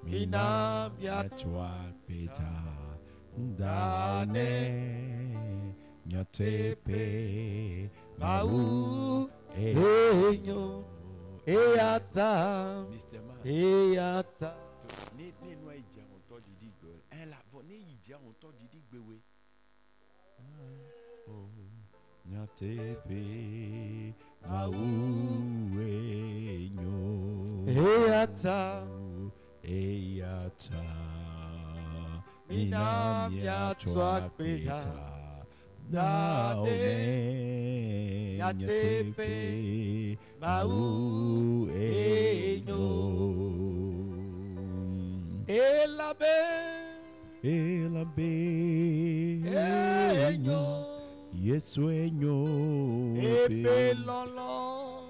Mina miatwa peta dane nyatepe mau enyo eata eata ne no ija on to didi girl en la vone ija on to didi gbewe nyatepe mau enyo eata eata mina miatwa peta dane nyatepe mau enyo elabe enyo Yesu enyo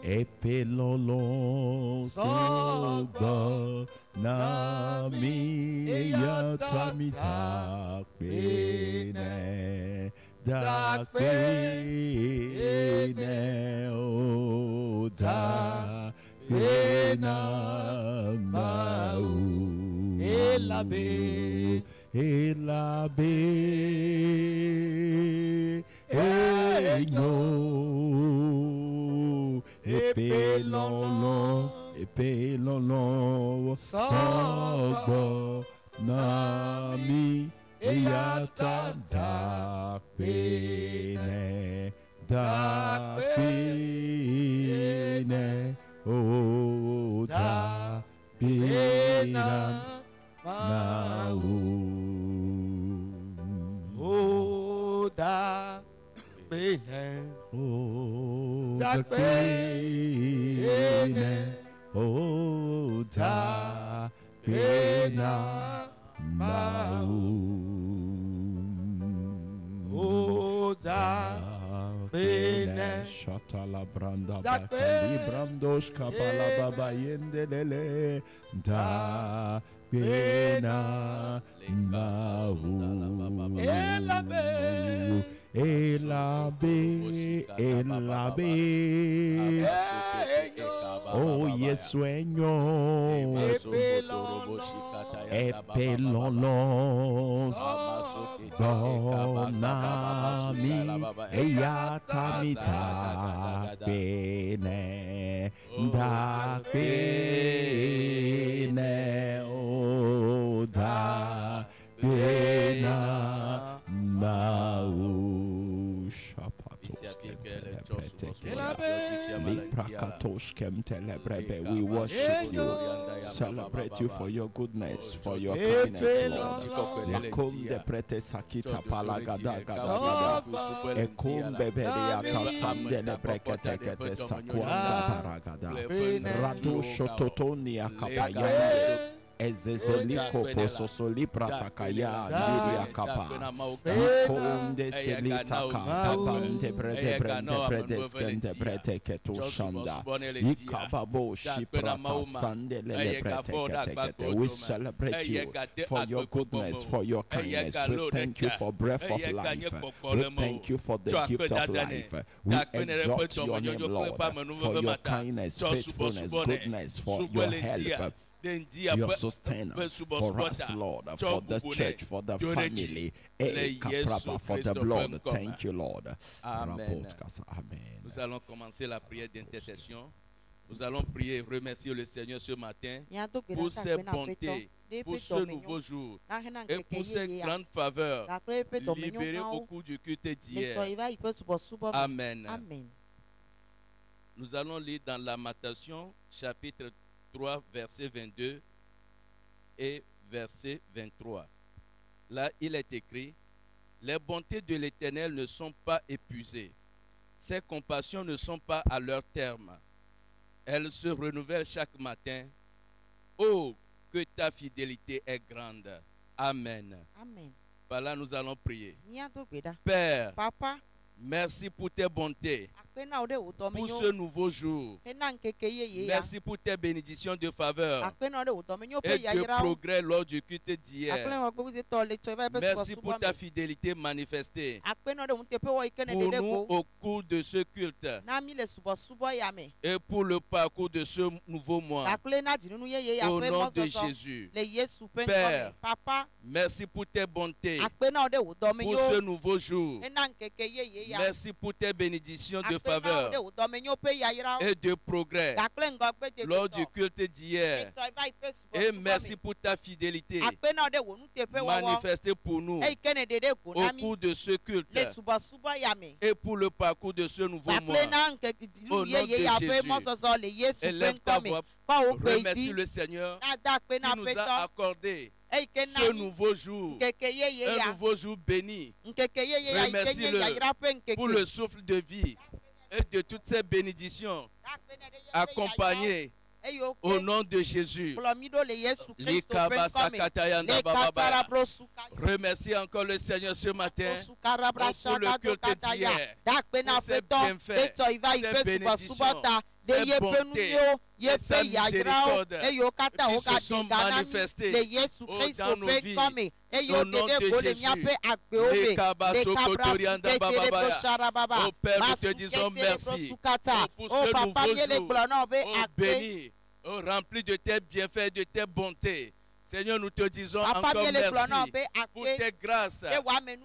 epelolo sogba nami yatamita pene dakpene o da pena mau elabe enyo epelolo sogbo nami eyata dakpene o dakpena mau o da pene o da pena mau o da pene shatala branda bakali brandosh kapala baba yendelele da pena mau elabe oh Yesu enyo epelolo donami eyatamita pene da pene o da pena mau we worship you, celebrate you for your goodness, for your kindness, Lord. Makomde prete sakita palagada gada ekumbe beriata samdele brekete kete sakwanda paragada rado shototoni akapayande ezezeliko pososoli pratakaya liria kapa ikonde selita kapapante brede skente brete keto shanda ikababo shiprata sandele brete. We celebrate you for your goodness, for your kindness. We thank you for breath of life. We thank you for the gift of life. We exalt your name, Lord, for your kindness, faithfulness, goodness, for your help, your sustenance for us, Lord, for the church, for the family, for the blood. Thank you, Lord. Amen. Nous allons commencer la prière d'intercession. Nous allons prier, remercier le Seigneur ce matin pour ses bontés, pour ce nouveau jour et pour ses grandes faveurs libérées au cours du culte d'hier. Amen. Nous allons lire dans Lamentation, chapitre 3, verset 22 et verset 23. Là, il est écrit: les bontés de l'Éternel ne sont pas épuisées, ses compassions ne sont pas à leur terme. Elles se renouvellent chaque matin. Oh, que ta fidélité est grande. Amen. Amen. Par là, nous allons prier. Père, Papa, merci pour tes bontés. pour ce nouveau jour. Merci pour tes bénédictions de faveur et de progrès lors du culte d'hier. Merci pour ta fidélité manifestée pour nous au cours de ce culte et pour le parcours de ce nouveau mois. Au nom de Jésus. Père, merci pour tes bontés pour ce nouveau jour. Merci pour tes bénédictions de faveur et de progrès lors du culte d'hier. Et merci pour ta fidélité manifestée pour nous au cours de ce culte et pour le parcours de ce nouveau mois. Au nom de Jésus, élève ta voix, remercie le Seigneur qui nous a accordé ce nouveau jour, un nouveau jour béni. Remercie-le pour le souffle de vie et de toutes ces bénédictions accompagnées au nom de Jésus. Remercie encore le Seigneur ce matin pour le culte d'hier, pour ses bienfaits, ses bénédictions, ses bontés, et sa miséricorde qui se sont manifestées dans nos vies. Au nom de Jésus, oh Père, nous te disons merci pour ce nouveau jour, oh béni, oh rempli de tes bienfaits, de tes bontés. Seigneur, nous te disons encore merci pour tes grâces,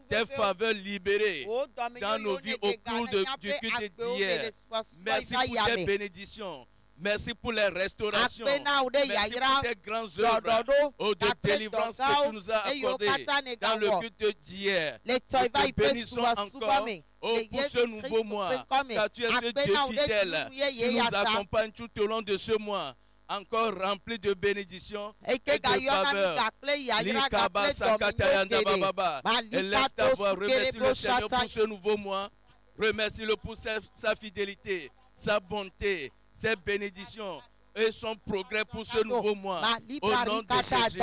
tes faveurs libérées dans nos vies au cours du culte d'hier. Merci pour tes bénédictions. Merci pour les restaurations. Merci pour tes grandes œuvres de délivrance que tu nous as accordées dans le culte d'hier. Nous te bénissons encore pour ce nouveau mois, car tu es ce Dieu fidèle qui nous accompagne tout au long de ce mois. Encore rempli de bénédictions et de faveurs. Élève ta voix, remercie le Seigneur pour ce nouveau mois. Remercie-le pour sa fidélité, sa bonté, ses bénédictions et son progrès pour ce nouveau mois. Au nom de Jésus,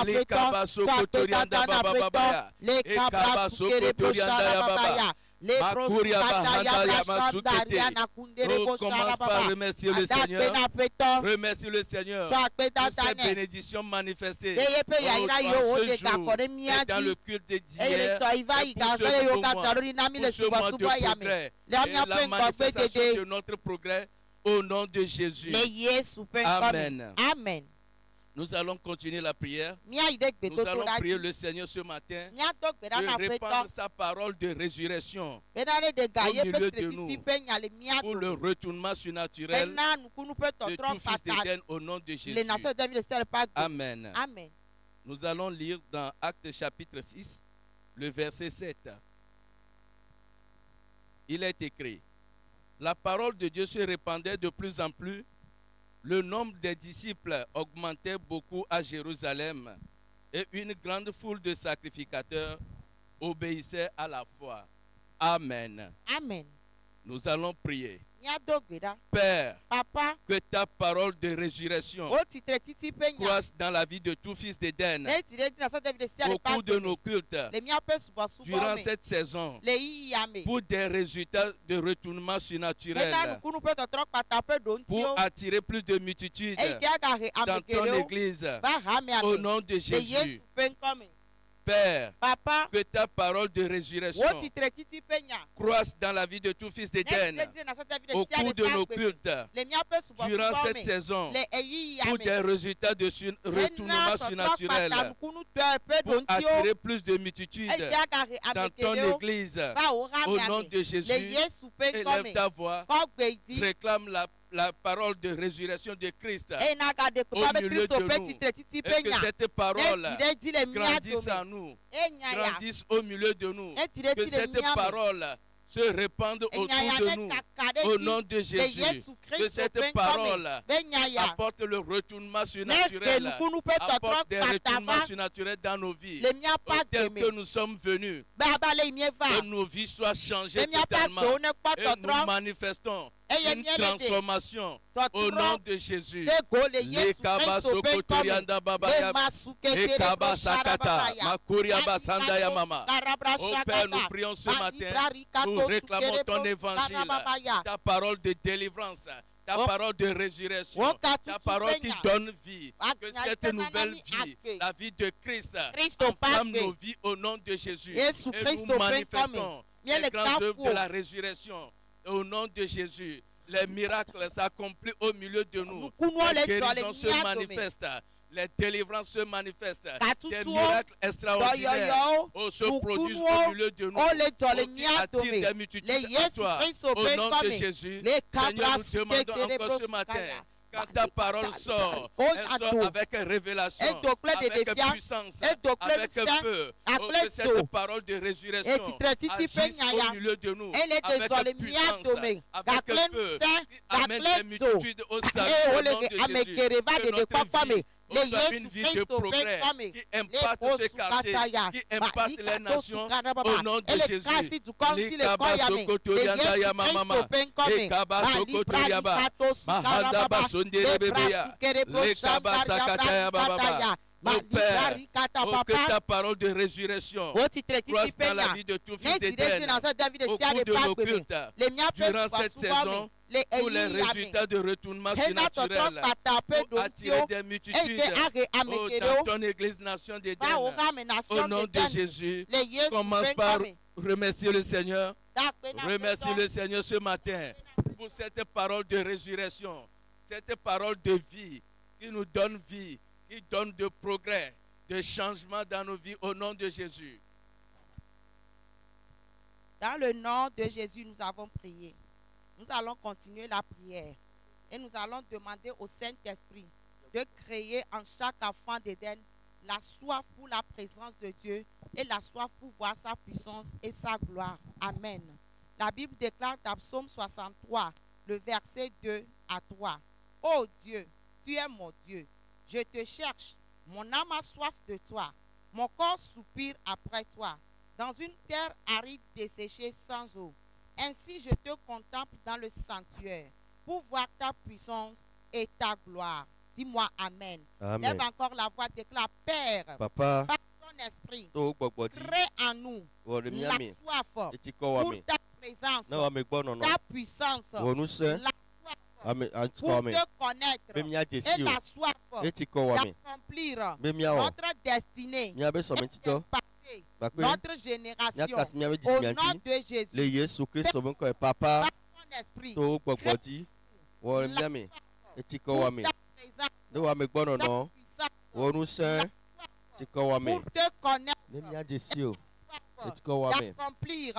les Kabaso Kotorianda Baba, les Kabaso Kotorianda Baba. Commence par remercier le Seigneur. Remercie le Seigneur pour ses bénédictions manifestées dans ce jour et dans le culte d'hier et pour ce mois de progrès et la manifestation de notre progrès au nom de Jésus. Amen. Amen. Nous allons continuer la prière. Nous allons prier le Seigneur ce matin de répandre sa parole de résurrection au milieu de nous pour le retournement surnaturel de tout fils d'Éden au nom de Jésus. Amen. Amen. Nous allons lire dans Actes chapitre 6, le verset 7. Il est écrit: la parole de Dieu se répandait de plus en plus. Le nombre des disciples augmentait beaucoup à Jérusalem et une grande foule de sacrificateurs obéissait à la foi. Amen. Amen. Nous allons prier. Père, Papa, que ta parole de résurrection croisse dans la vie de tout fils d'Éden au cours de nos cultes durant cette saison pour des résultats de retournement surnaturel, pour attirer plus de multitudes dans ton église au nom de Jésus. Père, Papa, que ta parole de résurrection croisse dans la vie de tout fils d'Éden au cours de nos cultes durant cette saison pour des résultats de retournement surnaturel, pour attirer plus de multitudes dans ton église au nom de Jésus. Élève ta voix, réclame la parole de résurrection de Christ au milieu de nous, et que cette parole grandisse en nous, grandisse au milieu de nous, que cette parole se répande autour de nous au nom de Jésus, que cette parole apporte le retournement surnaturel, apporte des retournements surnaturels dans nos vies, tel que nous sommes venus, que nos vies soient changées totalement et nous manifestons une transformation au nom de Jésus. Oh Père, nous prions ce matin, nous réclamons ton évangile, ta parole de délivrance, ta parole de résurrection, ta parole qui donne vie, que cette nouvelle vie, la vie de Christ, enflamme nos vies au nom de Jésus. Et nous manifestons les grandes œuvres de la résurrection au nom de Jésus. Les miracles s'accomplissent au milieu de nous. Les guérisons se manifestent. Les délivrances se manifestent. Des miracles extraordinaires se produisent au milieu de nous. Qui attirent des multitudes à toi. Au nom de Jésus, Seigneur, nous demandons encore ce matin, quand ta parole sort, elle sort avec révélation, avec puissance, avec feu. Que cette parole de résurrection agisse au milieu de nous, avec puissance, avec feu, amène les multitudes au salut au nom de Jésus. Que notre vie soit une vie de progrès qui impacte ce quartier, qui impacte les nations au nom de Jésus. Mon Père, que ta parole de résurrection croisse dans la vie de tout fils d'Éden au cours de nos cultes, durant cette saison, pour les résultats de retournement surnaturel, pour attirer des multitudes dans ton Église Nation d'Éden. Au nom de Jésus, commence par remercier le Seigneur. Remercie le Seigneur ce matin pour cette parole de résurrection, cette parole de vie qui nous donne vie, qui donne de progrès, de changement dans nos vies au nom de Jésus. Dans le nom de Jésus, nous avons prié. Nous allons continuer la prière et nous allons demander au Saint-Esprit de créer en chaque enfant d'Éden la soif pour la présence de Dieu et la soif pour voir sa puissance et sa gloire. Amen. La Bible déclare dans Psaume 63, le verset 2 à 3. Ô Dieu, tu es mon Dieu. Je te cherche, mon âme a soif de toi, mon corps soupire après toi, dans une terre aride desséchée sans eau. Ainsi je te contemple dans le sanctuaire, pour voir ta puissance et ta gloire. Dis-moi Amen. Amen. Lève encore la voix, déclare, Père, Papa, par ton esprit, crée en nous la soif pour ta présence, ta puissance, la soif pour te connaître et la soif d'accomplir notre destinée et d'impacter notre génération au nom de Jésus. Papa, Ton esprit, pour ta présence, pour te connaître, d'accomplir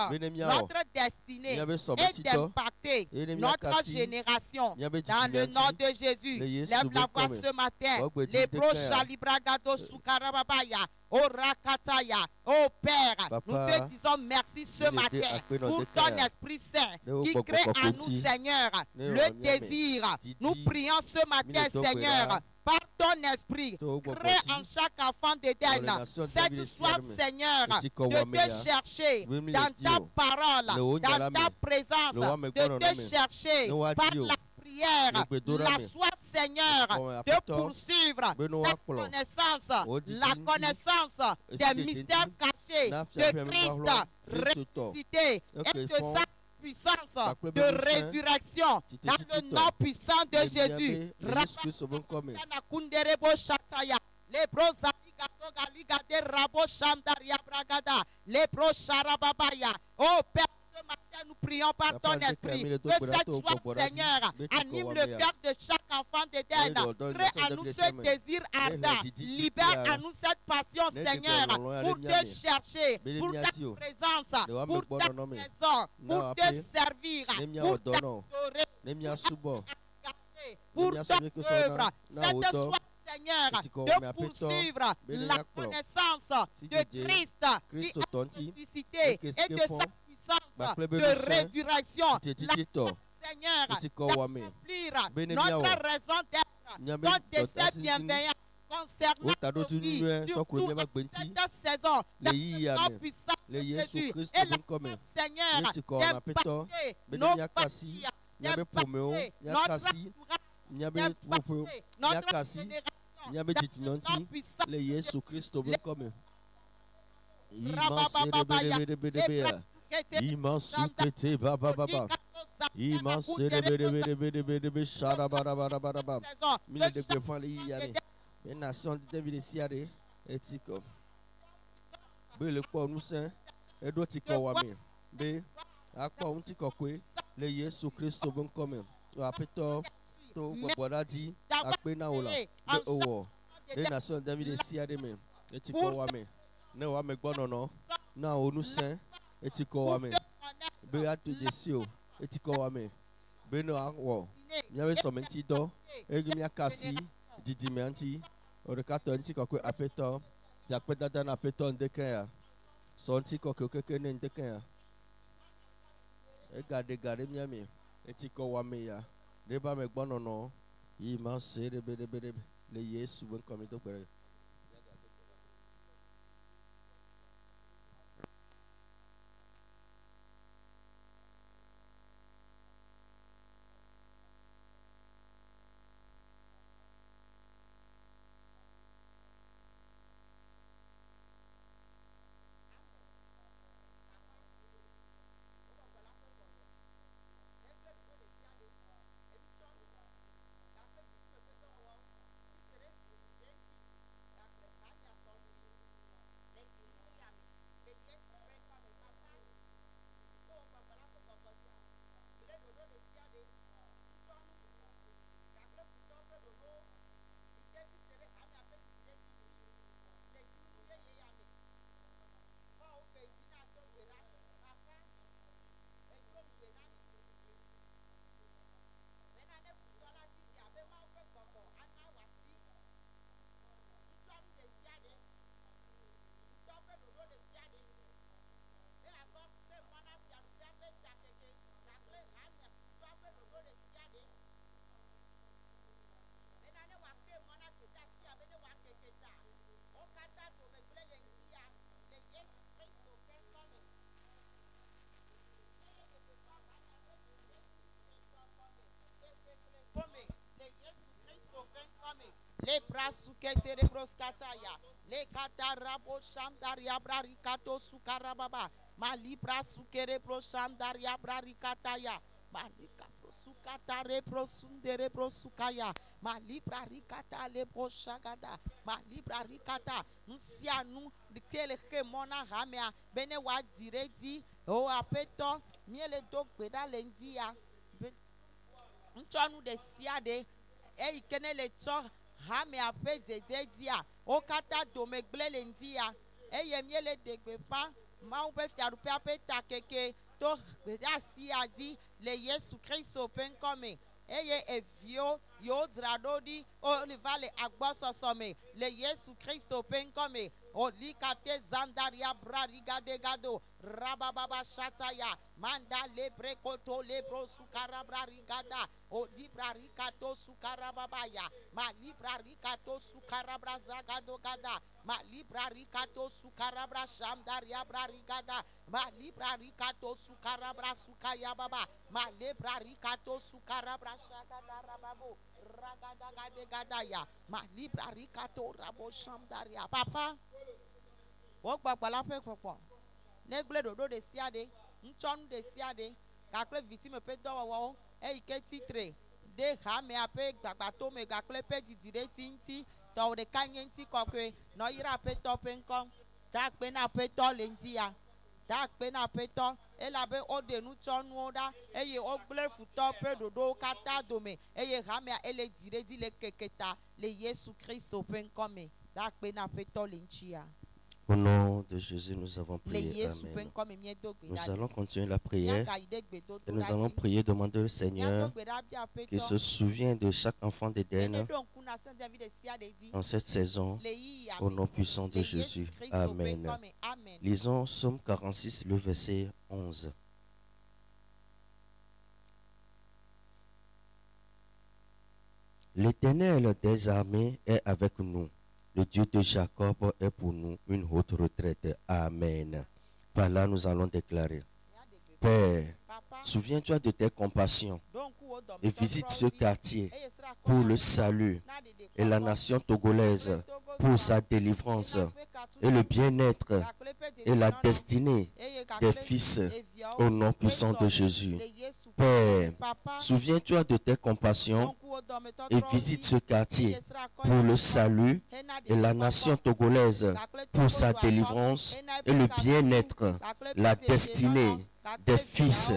notre destinée et d'impacter notre génération dans le nom de Jésus. Lève la voix ce matin. Les brochas libragado sukarababaya. Oh Rakataya, oh Père, nous te disons merci ce matin pour ton Esprit Saint qui crée en nous, Seigneur, le désir. Nous prions ce matin, Seigneur, par ton Esprit, crée en chaque enfant d'Éden cette soif, Seigneur, de te chercher dans ta parole, dans ta présence, de te chercher par la prière, la soif, Seigneur, de poursuivre ta connaissance, la connaissance des mystères cachés de Christ ressuscité et de sa puissance de résurrection dans le nom puissant de Jésus. Les oh Père, ce matin nous prions par ton esprit que cette soif, Seigneur, anime le cœur de chaque enfant d'Éden. Crée en nous ce désir ardent. Libère en nous cette passion, Seigneur, pour te chercher, pour ta présence, pour ta maison, pour te servir, pour t'adorer, pour ton œuvre. Cette soif, Seigneur, de poursuivre la connaissance de Christ qui est ressuscité et de sa puissance de résurrection. La Seigneur, d'accomplir notre raison d'être, notre dessein bienveillant concernant nos vies, surtout cette saison, dans notre puissance de Jésus et la Seigneur, d'impacter nos familles, nyabe pomeo nyakasi nyabe pomeo nyakasi nyabe titimanti le Yesu Christo ben comme imansukete baba baba imansere shara bara bara bara bara mille de gefali yane une nation de David siare etiko be le po nous saint edo tiko wa mi be akpo un tiko kwe le Yesu Christo bon comme apeto to gbogbora di ape na ola le owo le nation de David siare me etiko wa mi ne wa me gbono no na onu saint etiko wa mi be atu jesio etiko wa mi be no awo nyawe so menti do egumi akasi didi menti orekato ntiko kwe apeto jakpe dada na apeto ndeke ya so ntiko keke ne ndeke ya gade miami etiko wa mi ya reba me gbono no yi ma se rebe le Yesu ben comme to pere. Le brasukete de broskataya, le katarabo shandaria brarikato sukarababa, mali brasukere broshandaria brarikataya, malika brosukata rebrosundere brosukaya, mali brarikata le broshagada, mali brarikata, nusianu, dikele mona hamea, bene wa diredi, o apeto, miele dog beda lenzia, nchanu de siade, e ikene le tor, hame ape dede dia o kata domegle lendia eye miele degbe pa ma u pe fiarupe ape takeke to asi adi le Yesu Christo pen come eye evio yo dradodi o livale agbososome le Yesu Christo pen come o likate zandaria brariga de gado rababa shataya manda lebre koto lebro sukara brarigada o librari kato sukara babaya ma librari kato sukara brazagado gada ma librari kato sukara brashamdaria brarigada ma librari kato sukara brasukaya baba ma librari kato sukara brashagada rababo ragada gade gadaya ma librari kato rabo shamdaria papa o gbagba pe popo negle dodo de siade nchonu de siade kakle victime pe dowo e ike titre de ha me ape gbagba to me gakle pe didire tinti to de kanyenti kokwe no yira pe to pe nko tak pe na pe to lendia tak pe na pe to elabe o de nu chonu oda eye o gble futo pe dodo kata dome eye ha me ele dire di le keketa le Yesu Christo pe nko me tak pe na pe to lenchia. Au nom de Jésus, nous avons prié. Amen. Nous allons continuer la prière et nous allons prier, demander au Seigneur qu'il se souvienne de chaque enfant d'Éden dans cette saison, au nom puissant de Jésus. Amen. Lisons Psaume 46, le verset 11. L'Éternel des armées est avec nous. Le Dieu de Jacob est pour nous une haute retraite. Amen. Par là, nous allons déclarer. Père, souviens-toi de tes compassions et visite ce quartier pour le salut et la nation togolaise pour sa délivrance et le bien-être et la destinée des fils au nom puissant de Jésus. Père, souviens-toi de tes compassions et visite ce quartier pour le salut et la nation togolaise pour sa délivrance et le bien-être, la destinée des fils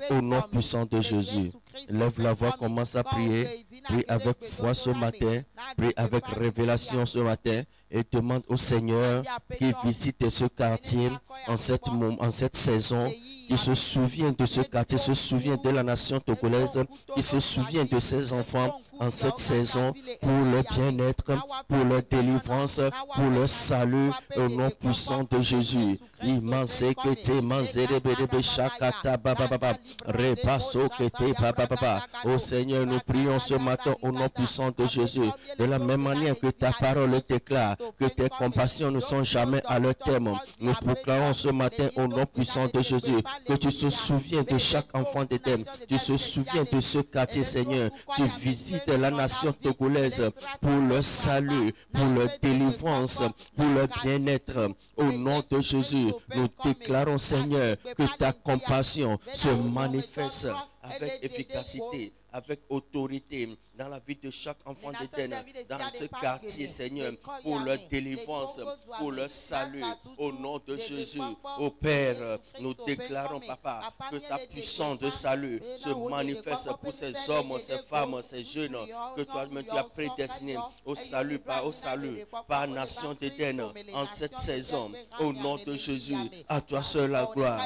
au nom puissant de Jésus. Lève la voix, commence à prier. Prie avec foi ce matin. Prie avec révélation ce matin. Et demande au Seigneur qu'il visite ce quartier en cette saison. Il se souvient de ce quartier, se souvient de la nation togolaise. Il se souvient de ses enfants en cette saison pour leur bien-être, pour leur délivrance, pour leur salut au nom puissant de Jésus. Ô Seigneur, nous prions ce matin au nom puissant de Jésus. De la même manière que ta parole déclare que tes compassions ne sont jamais à leur terme. Nous proclamons ce matin au nom puissant de Jésus que tu te souviens de chaque enfant d'Éden. Tu te souviens de ce quartier, Seigneur. Tu visites la nation togolaise pour leur salut, pour leur délivrance, pour leur bien-être. Au nom de Jésus, nous déclarons, Seigneur, que ta compassion se manifeste avec efficacité, avec autorité dans la vie de chaque enfant d'Éden, dans ce quartier, Seigneur, pour leur délivrance, pour leur salut, au nom de Jésus. Ô Père, nous déclarons, Papa, que ta puissance de salut se manifeste pour ces hommes, ces femmes, ces jeunes, que toi-même tu as prédestinés au salut, par nation d'Éden, en cette saison, au nom de Jésus. À toi seul la gloire.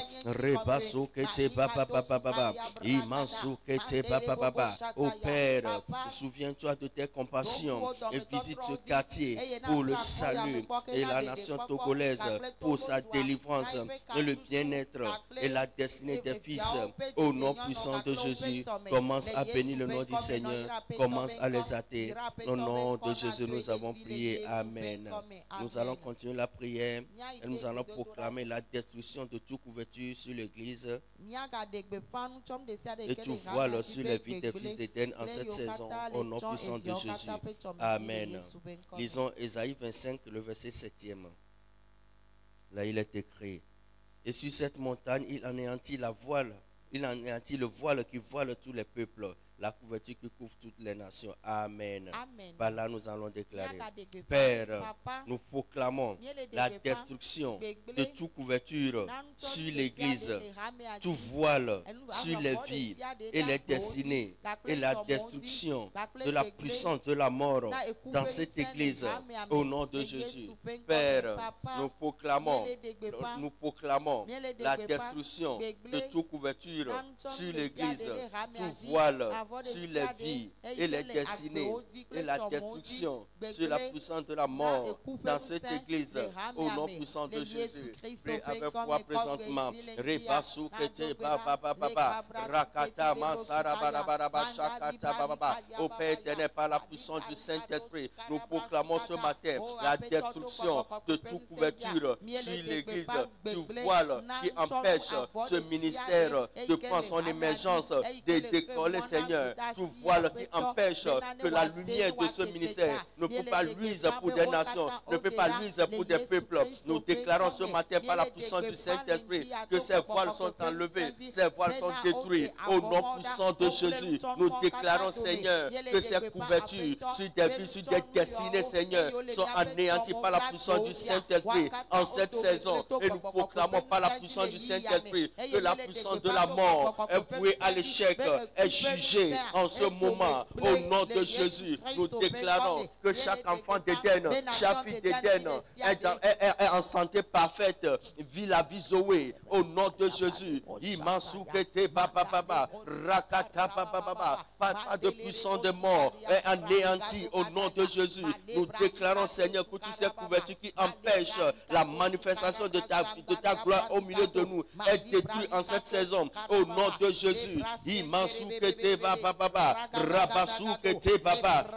Ô Père, souviens-toi de tes compassions et visite ce quartier pour le salut et la nation togolaise pour sa délivrance et le bien-être et la destinée des fils. Au nom puissant de Jésus, commence à bénir le nom du Seigneur, commence à les hâter. Au nom de Jésus, nous avons prié. Amen. Nous allons continuer la prière et nous allons proclamer la destruction de toute couverture sur l'église et tout voile sur les vies des fils d'Éden en cette saison, au nom puissant de Jésus. Amen. Lisons Ésaïe 25, le verset 7e. Là, il est écrit: et sur cette montagne, il anéantit la voile, il anéantit le voile qui voile tous les peuples, la couverture qui couvre toutes les nations. Amen. Par là, nous allons déclarer: Père, nous proclamons la destruction de toute couverture sur l'Église, tout voile sur les vies et les destinées, et la destruction de la puissance de la mort dans cette Église, au nom de Jésus. Père, nous proclamons la destruction de toute couverture sur l'Église, tout voile sur les vies et les destinées, et la destruction sur la puissance de la mort dans cette église, au nom puissant de Jésus. Prie avec foi présentement. Au Père éternel, par la puissance du Saint-Esprit, nous proclamons ce matin la destruction de toute couverture sur l'église, tout voile qui empêche ce ministère de prendre son émergence, de décoller, Seigneur. Tout voile qui empêche que la lumière de ce ministère ne peut pas luire pour des nations, ne peut pas luire pour des peuples. Nous déclarons ce matin par la puissance du Saint-Esprit que ces voiles sont enlevés, ces voiles sont détruits. Au nom puissant de Jésus, nous déclarons, Seigneur, que ces couvertures sur des vies, sur des destinées, Seigneur, sont anéanties par la puissance du Saint-Esprit en cette saison. Et nous proclamons par la puissance du Saint-Esprit que la puissance de la mort est vouée à l'échec, est jugée en ce moment. Au nom de Jésus, nous déclarons que chaque enfant d'Éden, chaque fille d'Éden est en santé parfaite, vit la vie Zoé. Au nom de Jésus, pas de puissance de mort est anéanti au nom de Jésus. Nous déclarons, Seigneur, que toutes ces couvertures qui empêchent empêche la manifestation de ta gloire au milieu de nous est détruit en cette saison. Au nom de Jésus.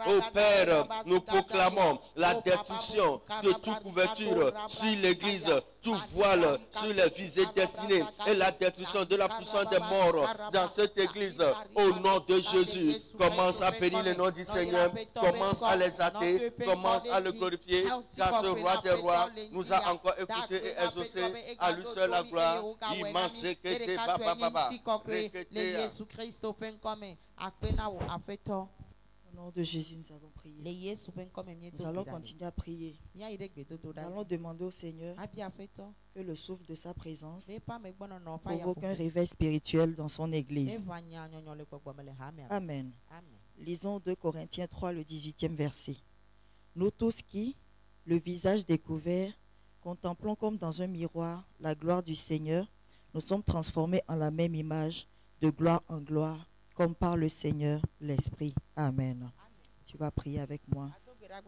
Au Père, nous proclamons la destruction de toute couverture sur l'église, tout voile sur les visées destinées et la destruction de la puissance des morts dans cette église. Au nom de Jésus, commence à bénir le nom du Seigneur, commence à l'exalter, commence à le glorifier, car ce roi des rois nous a encore écouté et exaucé, à lui seul la gloire. Au nom de Jésus, nous avons prié. Nous allons continuer à prier. Nous allons demander au Seigneur que le souffle de sa présence provoque un réveil spirituel dans son église. Amen. Lisons 2 Corinthiens 3, le 18e verset. Nous tous qui, le visage découvert, contemplons comme dans un miroir la gloire du Seigneur, nous sommes transformés en la même image, de gloire en gloire, comme par le Seigneur l'Esprit. Amen. Tu vas prier avec moi.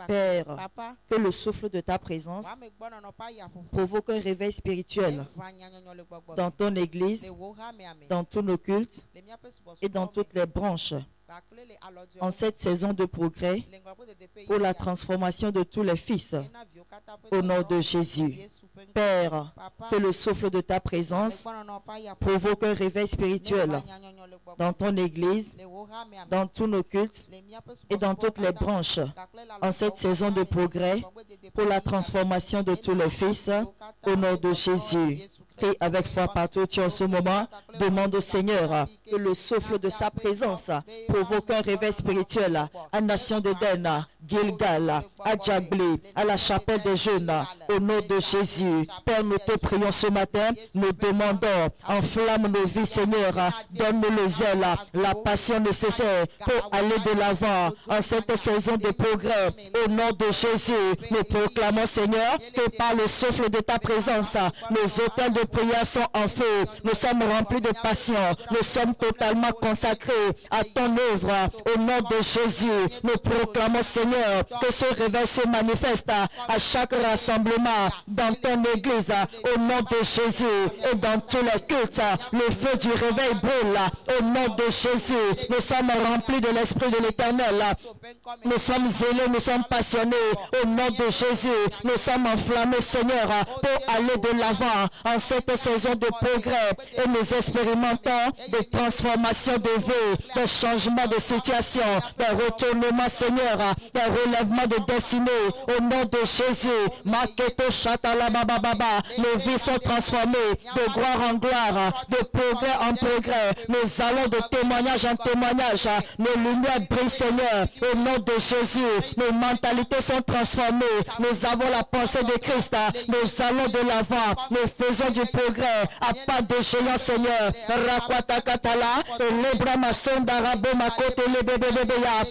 Père, que le souffle de ta présence provoque un réveil spirituel dans ton église, dans tous nos cultes et dans toutes les branches. En cette saison de progrès, pour la transformation de tous les fils, au nom de Jésus. Père, que le souffle de ta présence provoque un réveil spirituel dans ton église, dans tous nos cultes et dans toutes les branches. En cette saison de progrès, pour la transformation de tous les fils, au nom de Jésus. Prie avec foi partout tu en ce moment. Demande au Seigneur que le souffle de sa présence provoque un réveil spirituel à Nation d'Éden, Gilgal, à Djabli, à la chapelle des jeunes. Au nom de Jésus. Père, nous te prions ce matin. Nous demandons, enflamme nos vies, Seigneur. Donne-nous le zèle, la passion nécessaire pour aller de l'avant en cette saison de progrès. Au nom de Jésus, nous proclamons, Seigneur, que par le souffle de ta présence, nos autels de prière sont en feu. Nous sommes remplis de passion. Nous sommes totalement consacrés à ton œuvre. Au nom de Jésus, nous proclamons, Seigneur, que ce réveil se manifeste à chaque rassemblement dans ton église. Au nom de Jésus et dans tous les cultes, le feu du réveil brûle. Au nom de Jésus, nous sommes remplis de l'Esprit de l'Éternel. Nous sommes zélés, nous sommes passionnés. Au nom de Jésus, nous sommes enflammés, Seigneur, pour aller de l'avant en cette saison de progrès et nous expérimentons des transformations de vie, des changements de situation, des retournements, Seigneur, des relèvements de destinée. Au nom de Jésus, Maketo Shatala Baba Baba, nos vies sont transformées de gloire en gloire, de progrès en progrès. Nous allons de témoignage en témoignage. Nos lumières brillent, Seigneur. Au nom de Jésus, nos mentalités sont transformées. Nous avons la pensée de Christ. Nous allons de l'avant. Nous faisons du progrès à pas de géant, Seigneur. Rakwata Katala, Lebrama Sonda Rabo Makote Lebebebeya,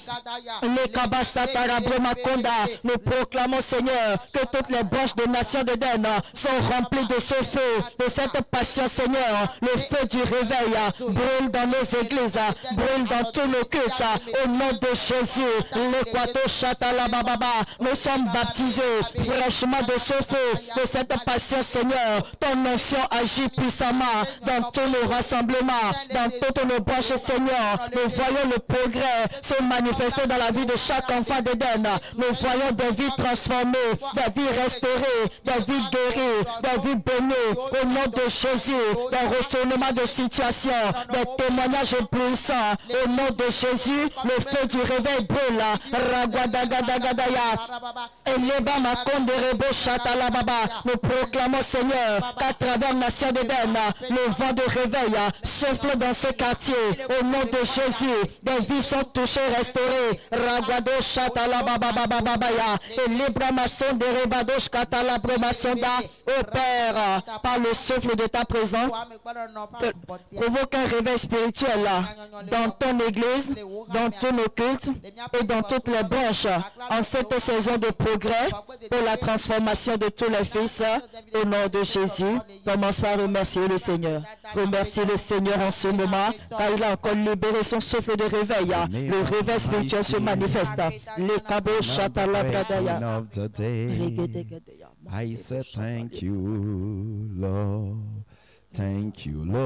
Lekabasata Rabo Makonda. Nous proclamons, Seigneur, que toutes les branches des nations d'Éden sont remplies de ce feu, de cette passion, Seigneur. Le feu du réveil brûle dans nos églises, brûle dans tous nos cultes. Au nom de Jésus, l'Ekwato Shatala Bababa, nous sommes baptisés fraîchement de ce feu, de cette passion, Seigneur. Ton onction agit puissamment dans tous nos rassemblements, dans toutes nos branches, Seigneur. Nous voyons le progrès se manifester dans la vie de chaque enfant d'Éden. Nous voyons des vies transformées, des vies restaurées, des vies guéries, des vies bénies. Au nom de Jésus, des retournements de situation, des témoignages éblouissants. Au nom de Jésus, le feu du réveil brûle. Nous proclamons, Seigneur, qu'à travers Nation d'Éden, le vent de réveil souffle dans ce quartier. Au nom de Jésus, des vies sont touchées, restaurées. Ragwado Shatala Baba Baba Babaya et Libramason de Rebadosh Katala Bremasonda. Ô Père, par le souffle de ta présence, provoque un réveil spirituel dans ton église, dans tous nos cultes et dans toutes les branches en cette saison de progrès pour la transformation de tous les fils. Au nom de Jésus, commence par remercier le Seigneur. Remercie le Seigneur en ce moment, car il a encore libéré son souffle de réveil. Le réveil spirituel se manifeste. Les cabos chatalabradaya. I said thank you, Lord. Thank you, Lord.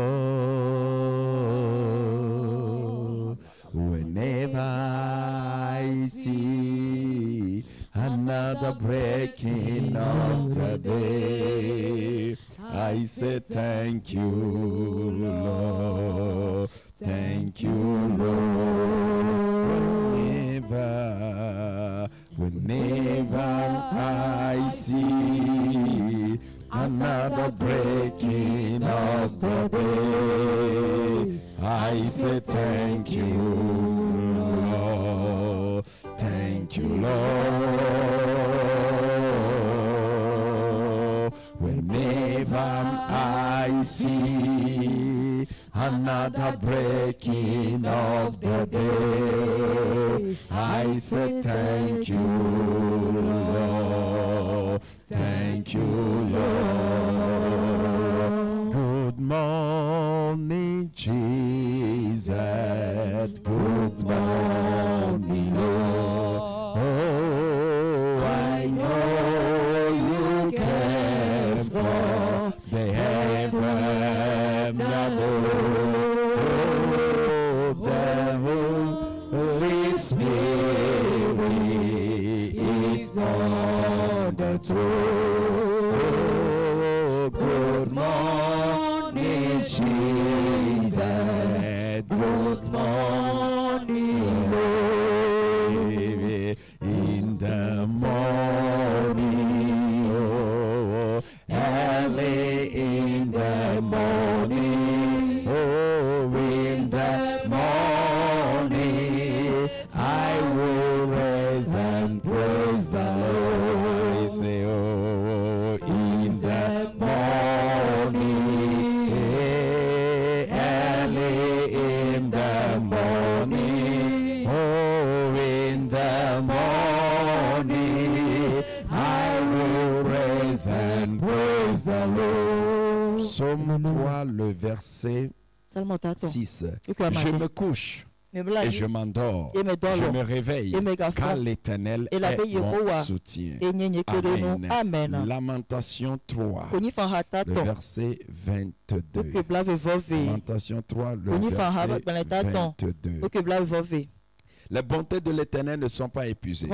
Whenever I see another breaking of the day, I say thank you, Lord. Thank you, Lord. Whenever I see another breaking of the day, I say thank you, Lord. Thank you, Lord. Whenever I see another breaking of the day, I say thank you, Lord. Thank you, Lord. Good morning, Jesus. Good morning, Lord. Oh, I know you came from the heaven above. Oh, the Holy Spirit is on the throne. Oh, good morning, Jesus. Good morning, Lord. In the morning, oh, early in the morning, oh, in the morning, I will rise and praise the Lord. I say, oh, in the morning, early in the morning, oh, in the morning, I will rise and praise the Lord. Psaume 3, le verset 6. Je me couche et je m'endors, je me réveille, car l'Éternel est mon soutien. Amen. Lamentation 3, le verset 22. Lamentation 3, le verset 22. Les bontés de l'Éternel ne sont pas épuisées. Ses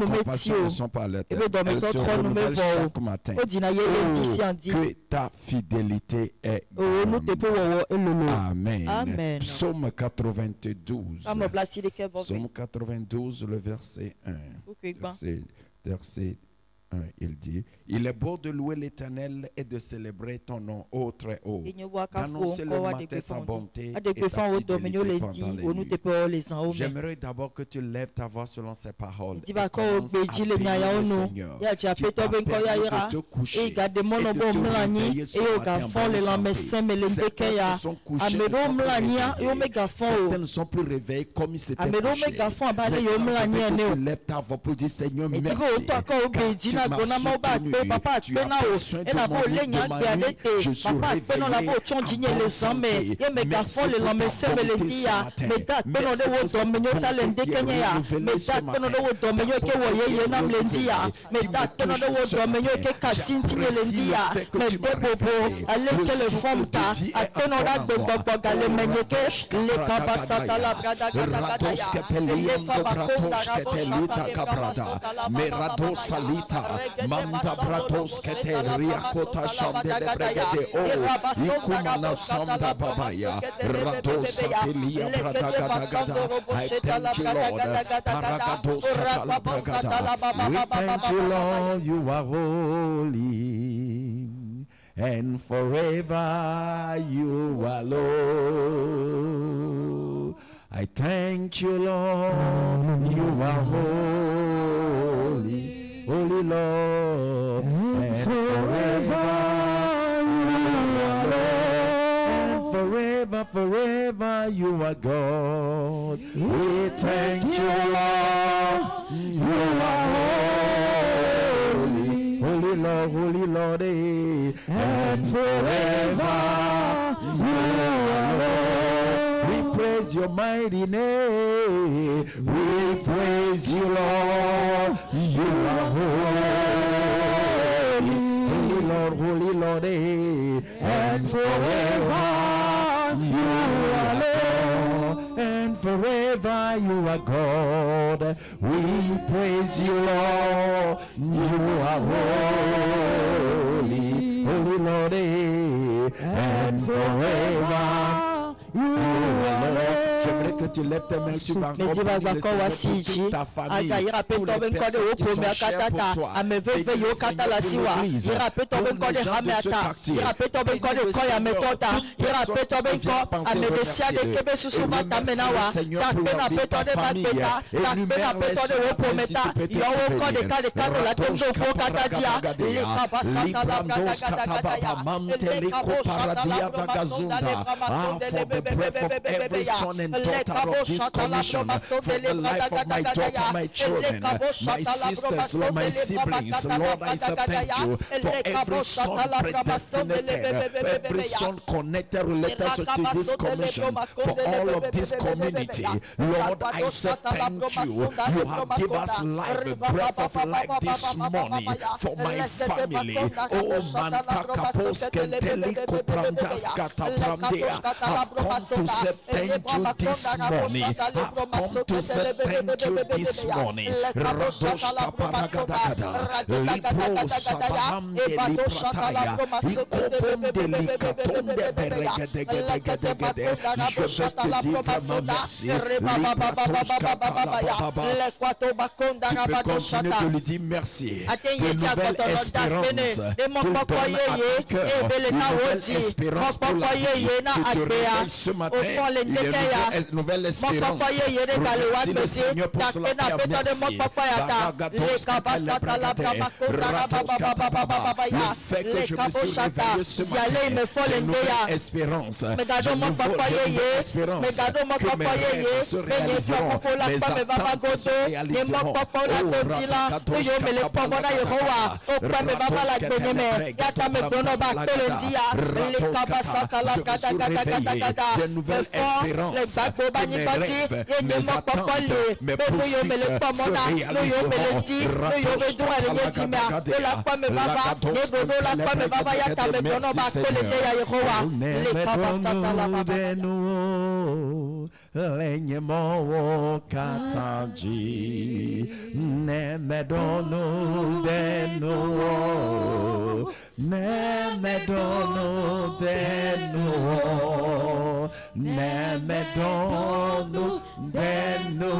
compassions ne sont pas à l'éternel. Elles se renouvellent chaque matin. Oh, que ta fidélité est grande. Amen. Psaume 92. Psaume 92, le verset 1. Verset 1, il dit, il est beau de louer l'Éternel et de célébrer ton nom, ô très haut, d'annoncer le matin ta bonté et ta fidélité pendant les nuits. J'aimerais d'abord que tu lèves ta voix selon ces paroles et commences à bénir le Seigneur qui t'a permis de te coucher et de te réveiller ce matin en bonne santé. Certains se sont couchés, certains ne sont plus réveillés comme ils s'étaient couchés. Mais tu lèves ta voix pour dire, Seigneur, merci. Tu m'as soutenu, tu as pris soin de mon lit, de ma nuit, je suis réveillé en bonne santé. Merci pour ta bonté ce matin. Merci pour ton bonté qui est renouvelée ce matin. Ta bonté qui est renouvelée ce matin. J'apprécie le fait que tu m'as réveillé. Le souffle de vie est encore en moi. Rados kepeliendo bratos ketelita kabrada. Merado salita. Manda bratos keteria kota shandele bregede o. Ikumana sanda babaya. Rados satelia brada gada gada. I thank you, Lord. Paragados katala bragada. We thank you, Lord. You are holy. And forever you are Lord. I thank you, Lord. You are holy. Holy Lord, and forever, and forever, forever you are God. We thank you, Lord. You are holy, holy Holy Lord, and forever you alone. We praise your mighty name. We praise you, Lord. You are holy Lord, and forever you alone, and forever you are God. We praise you, Lord. You are holy Lord, and forever you alone. J'aimerais que tu lèves tes mains, tu vas encore bénir le Seigneur pour toute ta famille, tous les personnes qui sont chères pour toi, every son and daughter of this commission, for the life of my daughter, my children, my sisters, Lord, my siblings. Lord, I say thank you for every son predestinated, every son connected, related to this commission, for all of this community. Lord, I say thank you. You have given us life, breath of life this morning for my family. Oh, Mantaka Poskenteli Koprandaska Tabrandea. I've come to say thank you this morning. I've come to say thank you this morning. Radoshka Paragadagada, Libro Sabahamde Liprataya, Ikopomde Likatonde Beregadegedegede. Je vais te dire vraiment merci. Libratoshka Palababa. Tu peux continuer de lui dire merci. De nouvelles espérances. Qu'il donne à ton cœur. Une nouvelle espérance pour la vie. Tu te réveilles ce matin. Une nouvelle espérance. Remercie le Seigneur pour cela. Merci. Le fait que je me suis réveillé ce matin, une nouvelle espérance. Une nouvelle espérance que mes rêves se réaliseront, mes attentes se réaliseront. De nouvelles espérances, que mes rêves, mes attentes, mes poursuites se réaliseront. Lenyemo Katanji Nemedonu Denu Nemedonu Denu Nemedonu Denu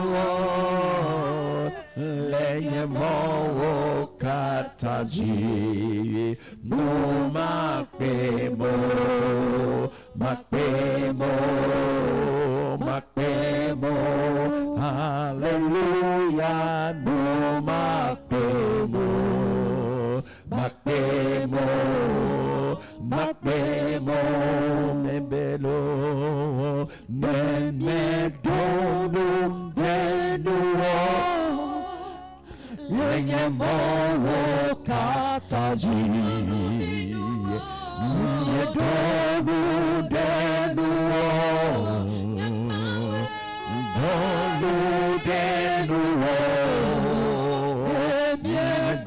Lenyemo Katanji No Makpemo Makpemo Makpemo, hallelujah, no Makpemo, Makpemo, Makpemo, Nebelo, Nemedonum Denuo, Lenyemo Kataji, Nedonum Denuo. Donu denuo,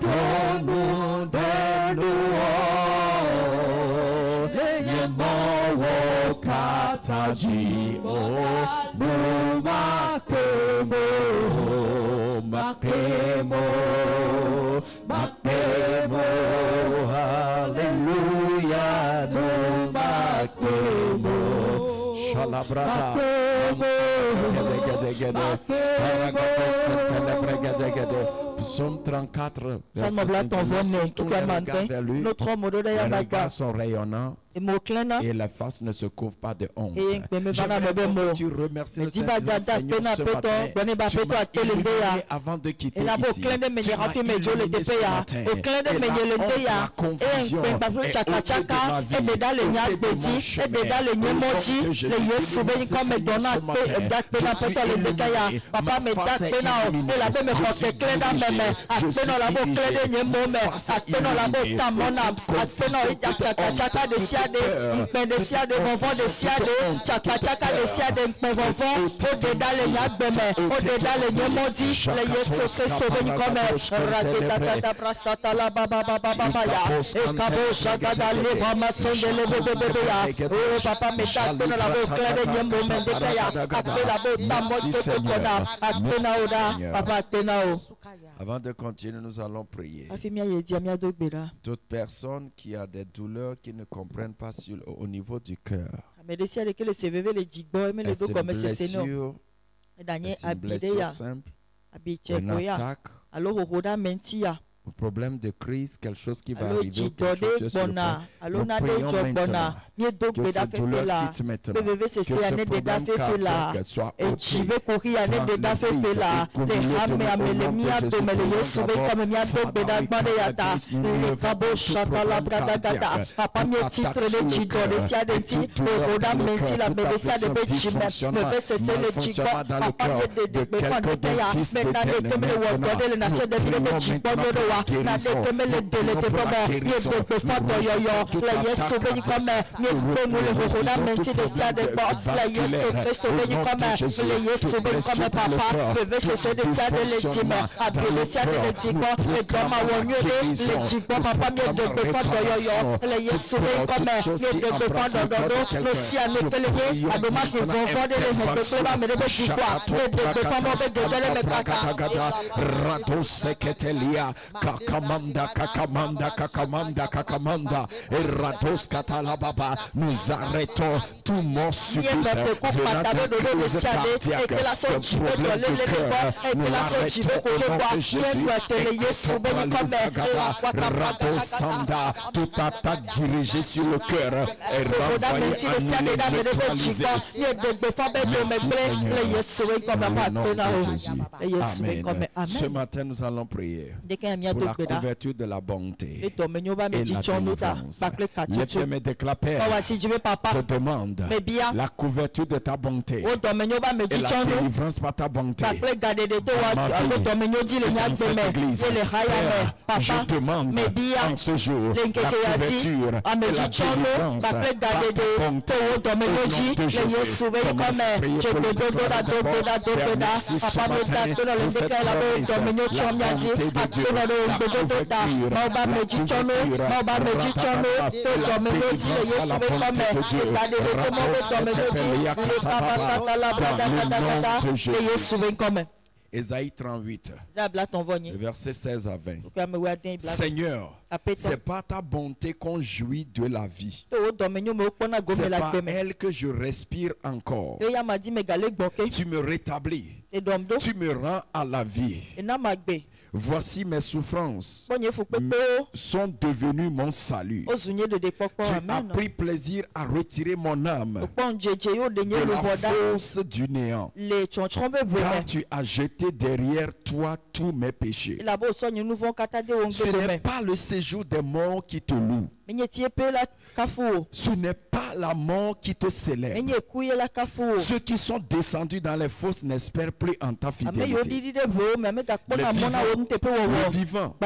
donu denuo, yemowo kataji o, no makemo, makemo, makemo, hallelujah, no makemo, shalabrata. Psaume 34, verset 5. Tous les regards vers lui, les regards sont rayonnants. et la face ne se couvre pas de honte. J'aimerais que tu remercies le Seigneur ce matin. Tu m'as illuminé avant de quitter ici. Tu m'as illuminé ce matin. Et la honte, la confusion est ôtée de ma vie, ôtée de mon chemin. Au nom de Jésus, je suis illuminé. Papa me face est illuminée. Je suis dirigé. Je suis dirigé. Mon face est illuminée. Avant de continuer, nous allons prier. Toute personne qui a des douleurs qui ne comprennent pas au niveau du cœur. C'est une blessure simple, une attaque, un problème de crise, quelque chose qui va arriver ou quelque chose sur le point. Nous prions maintenant que cette douleur quitte maintenant, que ce problème cardiaque soit ôté dans l'église et qu'au milieu de nous, au nom de Jésus, nous levons tout problème cardiaque, toute attaque sur le cœur, toute douleur dans le cœur, toute affliction, dysfonctionnement, malfonctionnement dans le cœur de quelqu'un des fils d'Éternel. Maintenant, nous prions maintenant pour la guérison, nous prions pour la guérison, nous prions toute attaque nous arrêtons tout mort subit de la crise cardiaque, de problème de cœur, nous l'arrêtons au nom de Jésus. Toute attaque dirigée sur le cœur est renvoyée, annulée, neutralisée. Merci Seigneur, dans le nom de Jésus. Amen. Ce matin, nous allons prier pour la couverture de la bonté et la délivrance. Lève mes déclare, Père, je demande la couverture de ta bonté et la délivrance par ta bonté dans ma vie, dans cette église. Père, je demande en ce jour la couverture et la délivrance par ta bonté au nom de Jésus. Commence à prier pour le détour d'abord. Père, merci ce matin pour cette promesse, la bonté de Dieu, la couverture, Ésaïe 38, verset 16 à 20. Seigneur, c'est par ta bonté qu'on jouit de la vie. C'est par elle que je respire encore. Tu me rétablis. Tu me rends à la vie. Voici mes souffrances sont devenues mon salut. Tu as pris plaisir à retirer mon âme de la fosse du néant, car tu as jeté derrière toi tous mes péchés. Ce n'est pas le séjour des morts qui te loue. Ce n'est pas la mort qui te célèbre. Ceux qui sont descendus dans les fosses n'espèrent plus en ta fidélité. Le vivant,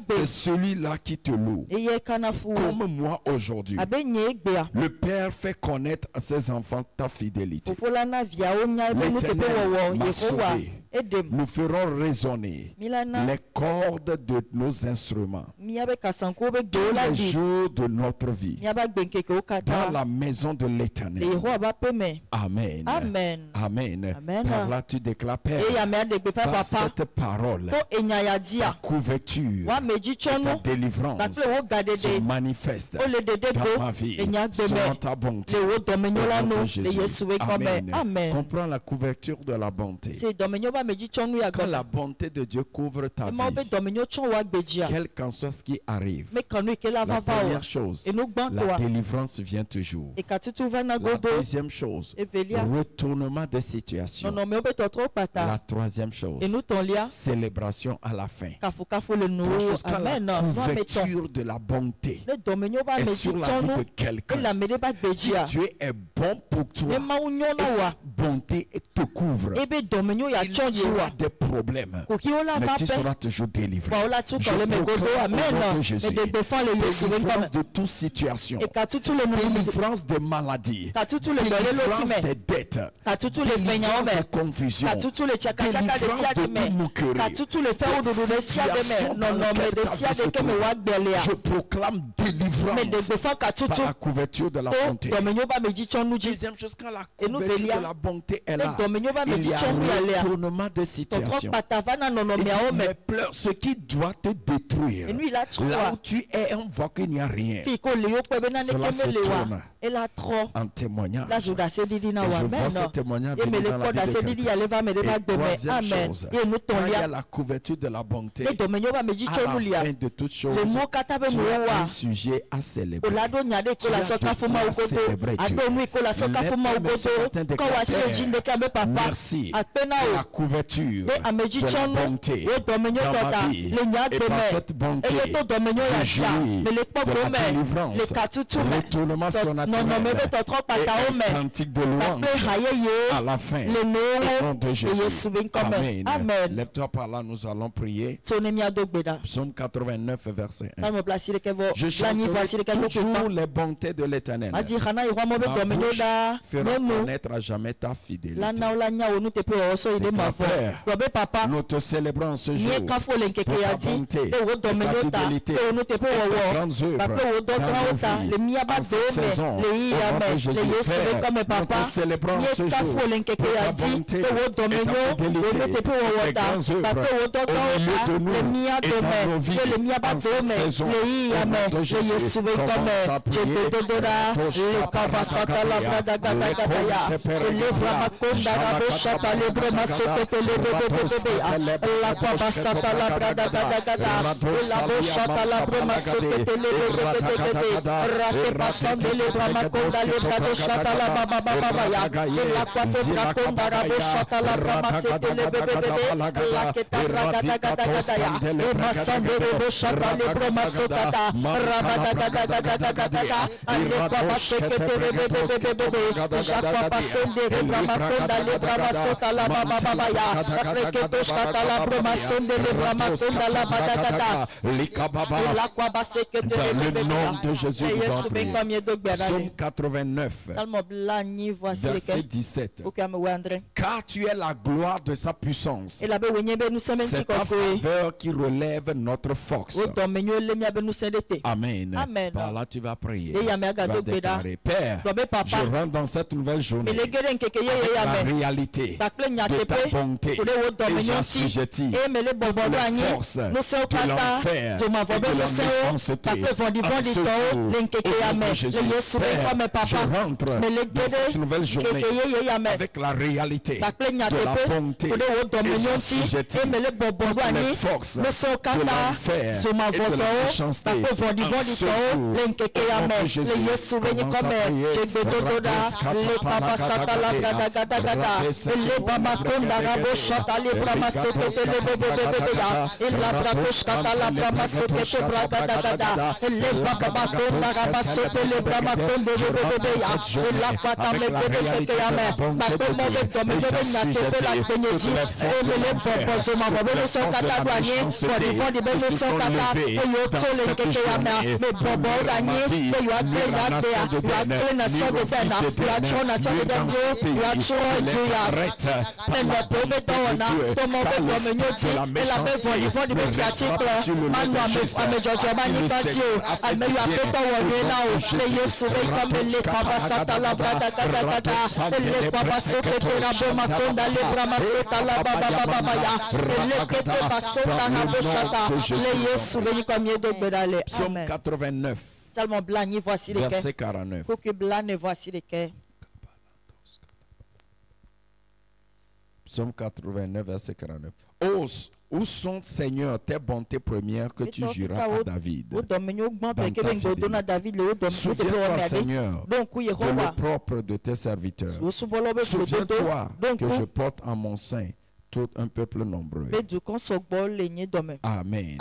c'est celui-là qui te loue. Comme moi aujourd'hui, le Père fait connaître à ses enfants ta fidélité. L'Éternel m'a sauvé. Nous ferons résonner les cordes de nos instruments tous les jours de notre vie dans la maison de l'Éternel. Amen. Amen. Amen. Amen. Par là, tu déclares, Père, par cette parole, ta couverture, ta délivrance se manifeste dans ma vie, selon ta bonté. Au nom de Jésus. Amen. Comprends la couverture de la bonté. Quand la bonté de Dieu couvre ta vie, quel qu'en soit ce qui arrive, La première chose, la délivrance vient toujours. La deuxième chose, retournement de situation. La troisième chose, célébration à la fin. Trois choses, quand la couverture de la bonté est sur la vie de quelqu'un. Si Dieu est bon pour toi et sa bonté te couvre, il y aura des problèmes, mais tu seras toujours délivré. Je proclame au nom de Jésus, délivrance de toute situation, délivrance des maladies, délivrance des dettes, délivrance de confusion, délivrance de tout moquerie, je proclame délivrance par la couverture de la bonté. Deuxième chose, quand la couverture de la bonté est là, il y a un retournement de situation. Mais pleure, ce qui doit te détruire, là où tu es, on voit qu'il n'y a rien. Cela se tourne en témoignage. Et je vois ce témoignage venir dans la vie de quelqu'un. Et troisième chose, quand il y a la couverture de la bonté, à la fin de toutes choses, tu es un sujet à célébrer. Tu as à célébrer Dieu. Merci pour la couverture de la bonté dans ma vie. Et par cette bonté, je jouis de la délivrance, retournement surnaturel et un cantique de louange à la fin. Au nom de Jésus. Amen. Lève-toi par là, nous allons prier. Psaume 89, verset 1. Je chanterai toujours les bontés de l'Éternel. Ma bouche fera connaître à jamais ta fidélité. Père, nous te célébrons ce jour pour ta bonté, ta fidélité, tes grandes œuvres dans nos vies. En cette saison, au nom de Jésus, Père, nous te célébrons ce jour pour ta bonté et ta fidélité, tes grandes œuvres au milieu de nous et dans nos vies. En cette saison, au nom de Jésus, commence à prier. Dans le nom de Jésus, nous en prions. Psaume 89, verset 17. Car tu es la gloire de sa puissance. C'est ta faveur qui relève notre force. Amen. Par là, tu vas prier. Tu vas déclarer, Père, je rentre dans cette nouvelle journée avec la réalité de ta bonté et j'assujettis les forces de l'enfer et de la méchanceté en ce jour. Au nom de Jésus, Père, je rentre dans cette nouvelle journée avec la réalité de la bonté et j'assujettis les forces de l'enfer et de la méchanceté en ce jour. Au nom de Jésus, commence à Psaume 89, verset 49. Psaume 89, verset 49. Où sont, Seigneur, tes bontés premières que tu juras à David? Souviens-toi, Seigneur, de l'opprobre de tes serviteurs. Souviens-toi que je porte en mon sein tout un peuple nombreux. Amen.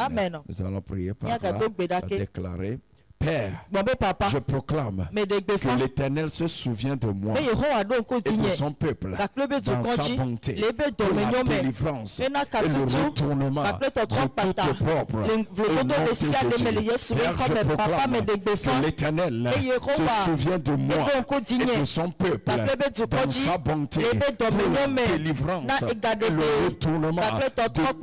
Nous allons prier par là, déclarer. Père, je proclame que l'Éternel se souvient de moi et de son peuple dans sa bonté, pour la délivrance et le retournement de toute propre. Au nom de Jésus, Père, je proclame que l'Éternel se souvient de moi et de son peuple dans sa bonté, pour la délivrance et le retournement de toute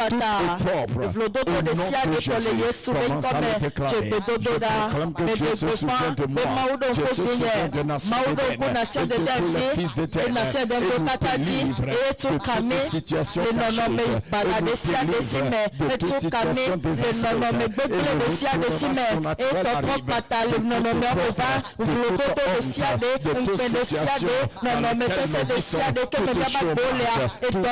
propre. Au nom de Jésus, commence à le déclarer. Je proclame que Dieu se souvient de moi, Dieu se souvient de nation et de tous les fils d'Éden, et nous délivre de toute situation fâcheuse, et nous délivre de toute situation désastreuse, et le retournement surnaturel arrive, de toute situation dans laquelle nous vivons, tout est chômage, tout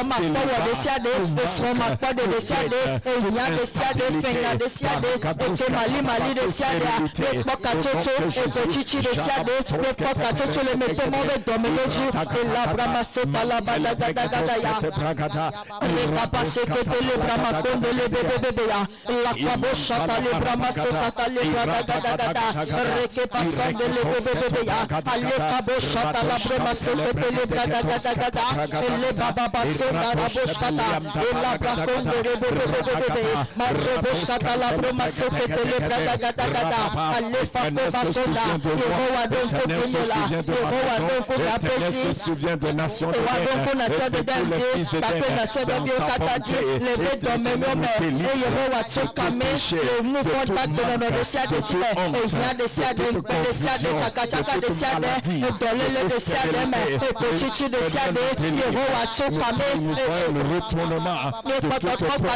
L'Éternel se souvient de nation d'Éden, et de tous les fils d'Éden, dans sa bonté, et de nous délivre de tout péché, de tout manque, de toute honte, de toute confusion, de toute maladie, de stérilité. Le retournement de toute propre,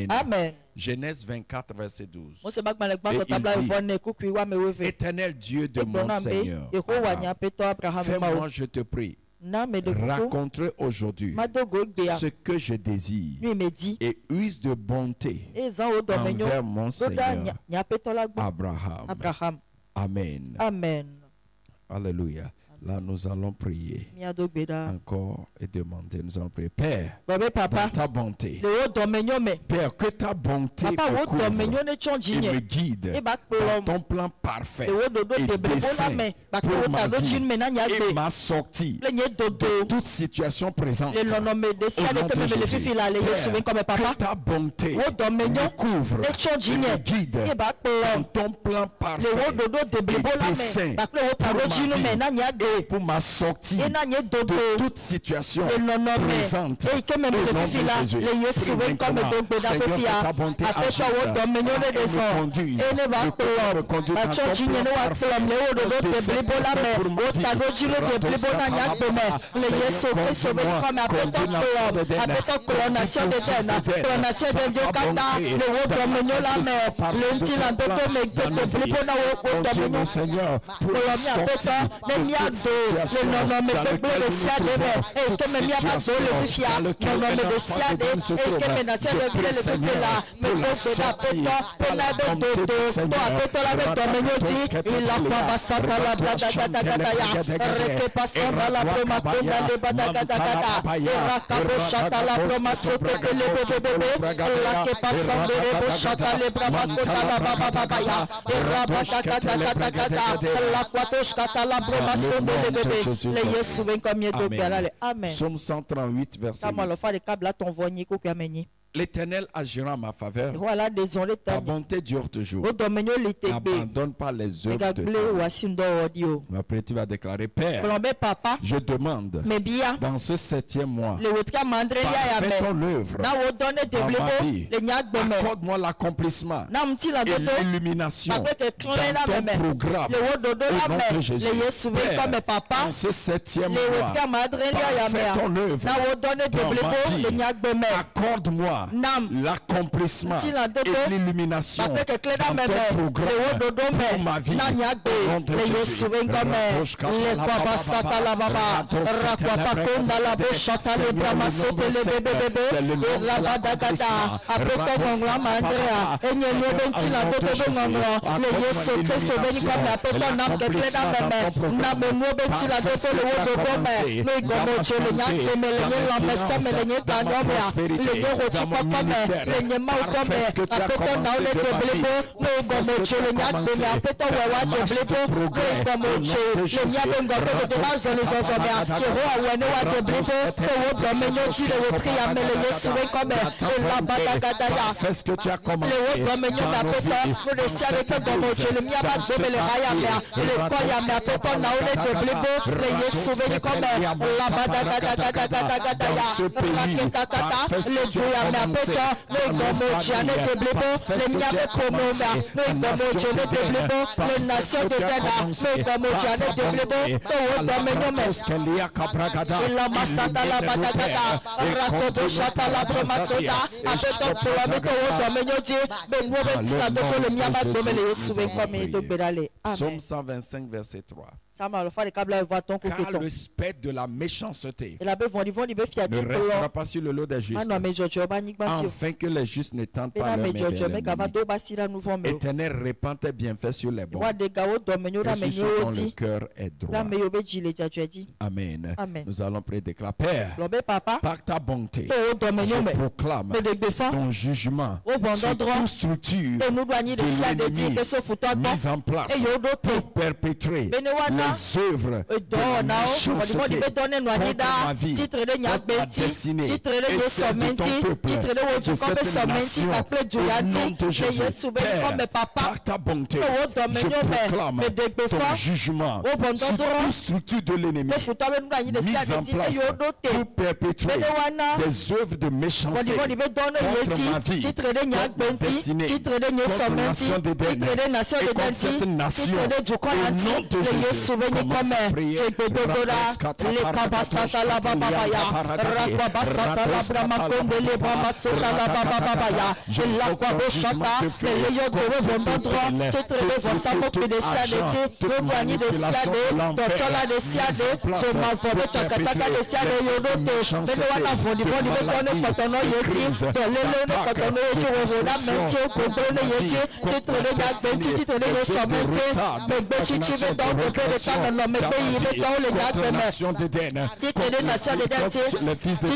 Amen. Genèse 24, verset 12. Éternel Dieu de mon Seigneur, fais-moi, je te prie, raconterai aujourd'hui ce que je désire et use de bonté envers mon Seigneur Abraham. Amen. Amen. Alléluia. Là, nous allons prier encore et demander. Nous allons prier. Père, dans ta bonté, Père, que ta bonté me couvre et me guide dans ton plan parfait et dessein pour ma vie et ma sortie de toute situation présente. Au nom de Jésus, Père, que ta bonté me couvre et me guide dans ton plan parfait et dessein pour ma vie, pour ma sortie de toute situation présente. Au nom de Jésus, Seigneur, que ta bonté agisse et me conduise. Me conduire dans ton Seigneur, pour la sortie situation dans laquelle nous nous trouvons, toute situation dans laquelle un enfant de Dieu se trouve, je prie Seigneur pour la sortie par la bonté du Seigneur. Amen. Psaume 138, verset 8. L'Éternel agira en ma faveur. Ta bonté dure toujours. N'abandonne pas les œuvres de Dieu. Après, tu vas déclarer, Père, je demande dans ce 7e mois, parfait ton œuvre dans ma vie. Accorde-moi l'accomplissement et l'illumination dans ton programme au nom de Jésus. Père, dans ce 7e mois, parfait ton œuvre dans ma vie. Accorde-moi l'accomplissement et l'illumination dans ton programme pour ma vie. Au nom de Jésus. Fais ce que tu as commencé dans nos Psaume 125, verset 3. Car le spectre de la méchanceté ne restera pas sur le lot des justes, afin que les justes ne tentent pas leur main. Éternel, répands tes bienfaits sur les bons, et sur ceux dont le cœur est droit. Amen. Nous allons prier, déclarer, Père, par ta bonté, je proclame ton jugement sur toute structure de l'ennemi mise en place pour perpétrer les œuvres de méchanceté contre ma vie, contre ma destinée et celle de ton peuple, de cette nation, au nom de Jésus. Père, par ta bonté, je proclame ton jugement sur toute structure de l'ennemi mise en place pour perpétrer des œuvres de méchanceté contre ma vie, contre ma destinée, contre la nation d'Éden et contre cette nation. Au nom de Jésus, commence à prier. Les fils de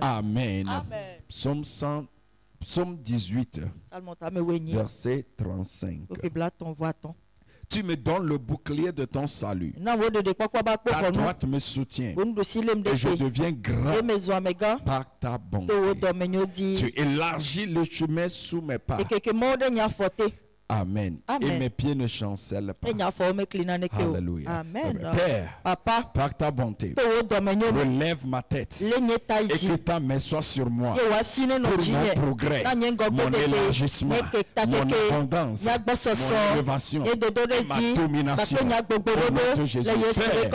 Amen. Psaume 18, verset 35. Tu me donnes le bouclier de ton salut. Ta droite me soutient et je deviens grand par ta bonté. Tu élargis le chemin sous mes pas. Amen. Et mes pieds ne chancellent pas. Alléluia. Amen. Père, Papa, par ta bonté, relève ma tête et que ta main soit sur moi pour mon progrès, mon élargissement, mon abondance, mon élévation et ma domination. Au nom de Jésus, Père,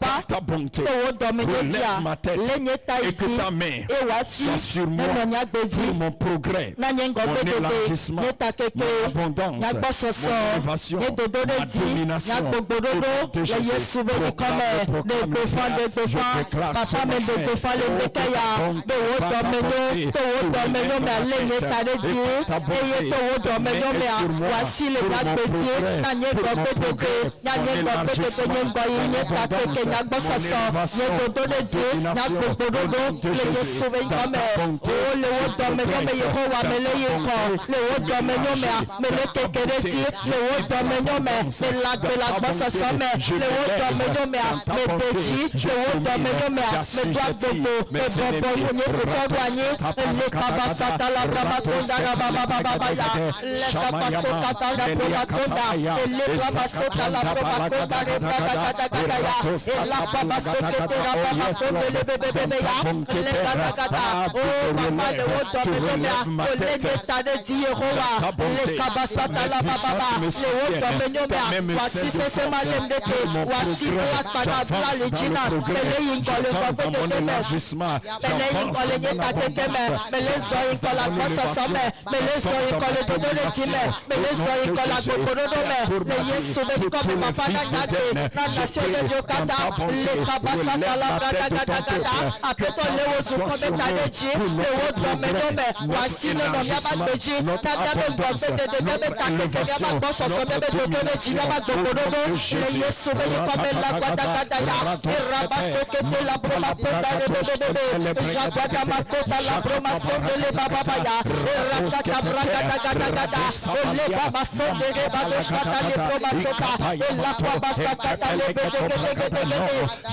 par ta bonté, relève ma tête et que ta main soit sur moi pour mon progrès, mon élargissement, mon abondance, mon élévation, ma domination. Au nom de Jésus,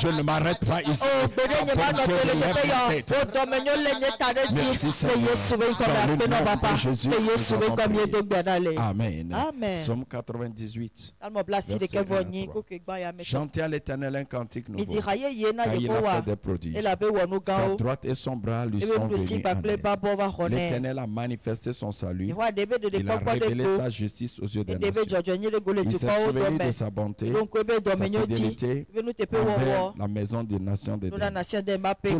je ne m'arrête pas ici. Merci Seigneur. Amen. Psaume 98. Chantez à l'Éternel un cantique nouveau, car il a fait des prodiges. Sa droite et son bras lui sont venus en aide. L'Éternel a manifesté son salut. Il a révélé sa justice aux yeux des nations. Il s'est souvenu de sa bonté, sa fidélité envers la maison des nations des toutes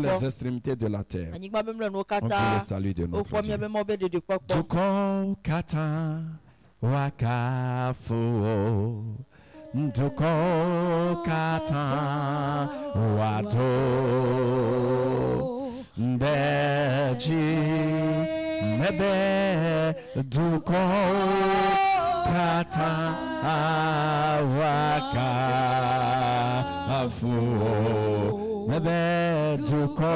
les extrémités de la terre. On prie le salut de notre Dieu. Tuko kata wakafu, tuko kata wato ndeji mebe, tuko kata wakafu mebe, tuko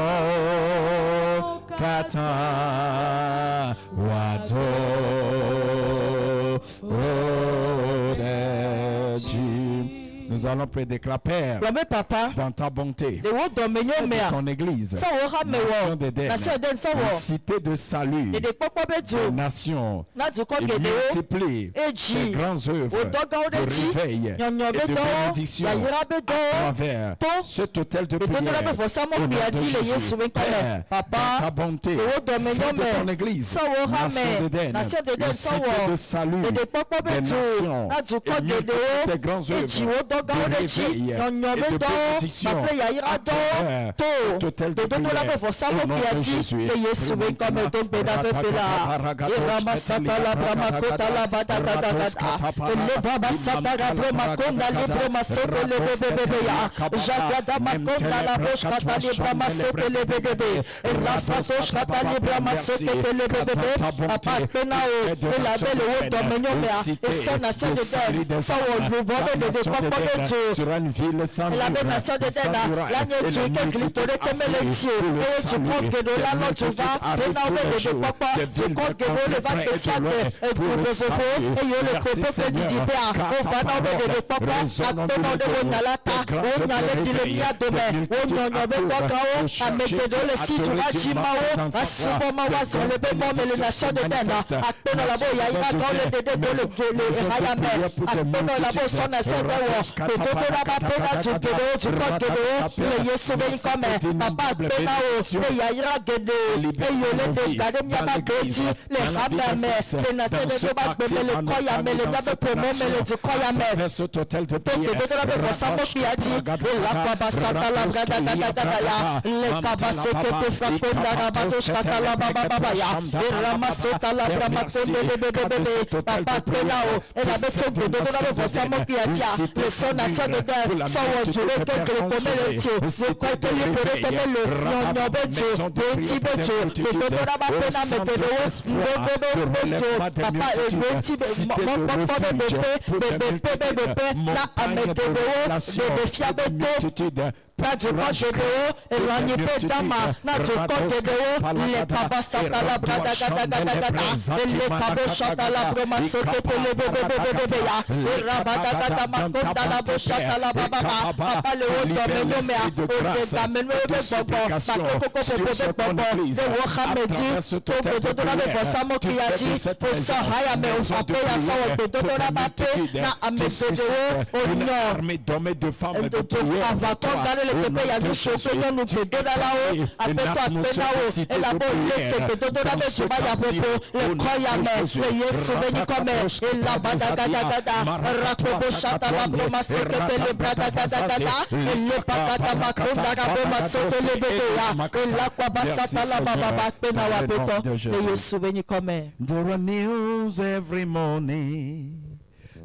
kata wato odeji. Nous allons prédéclarer, Père, dans ta bonté, de ton église, nation d'Éden, une cité de salut, des nations, et multiplie tes grandes œuvres de réveil et de bénédiction à travers cet hôtel de prière. Au nom de Jésus, Père, dans ta bonté, fais de ton église, nation d'Éden, une cité de salut, des nations, et multiplie tes grandes œuvres de réveil et de bénédiction à travers cet hôtel de prière. Au nom de Jésus, sera une ville sans la même nation de Dena, l'année du Kéglipore Kemeletio, et tu comptes que de la note tu vas, et là où de papa, tu comptes que le va que ça et tu veux et yo le peuple que dit Dibéa, on va dans le papa, à ton nom de Nalata, on a les bilemias demain, on en a mis dans Gao, à Mekedo, le site à Jimao, à Subomawa, sur le bémon, mais les nations de Dena, à ton la boya, il va dans le dédé de le Hayame, à ton la boya, son nation de Wa, que tout la bapena, tu peux, tu comptes que le Yesubé comme papa, Penao, le Yaira Gede, et yo le Gademia Bagodi, les Hamame, les nations de Doba, le Koyame, les Nabe Pomo, le Koyame. Verso total de prière. na jukogedeo elanype dama na jukogedeo le kaba satala brada gada gada gada le kabo shatala broma sekete le bebe ya rabada gada makonda la bo shatala baba papa le wodo menome a ode gameno be bobo bakoko bobo bobo le wo khamedi to bodo na be bosamo kiyaji o so haya me o apo ya so bodo na bape na amedeo o no armée d'hommes de femmes de prière le pepe ya du chope no nu pedo da lao apeto apena o ela bo le pedo do da be so ba ya popo le koya me le yesu be ni come ela bada gada gada rakobo shata la broma sekete le brada gada gada le pakata makonda ga broma sekete le bebe ya ela kwa basata la baba ba pena wa peto le yesu be ni come. There are news every morning,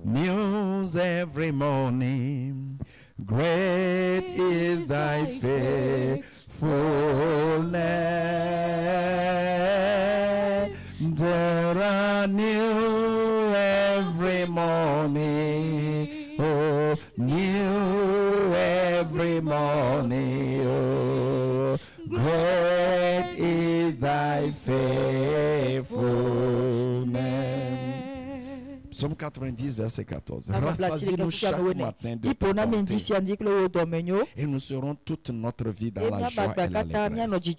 news every morning. Great is thy faithfulness. There are new every morning. Oh, new every morning. Oh, great is thy faithfulness. Psaume 90, verset 14. Rassasie-nous chaque matin de ta bonté, et nous serons toute notre vie dans la joie et l'allégresse.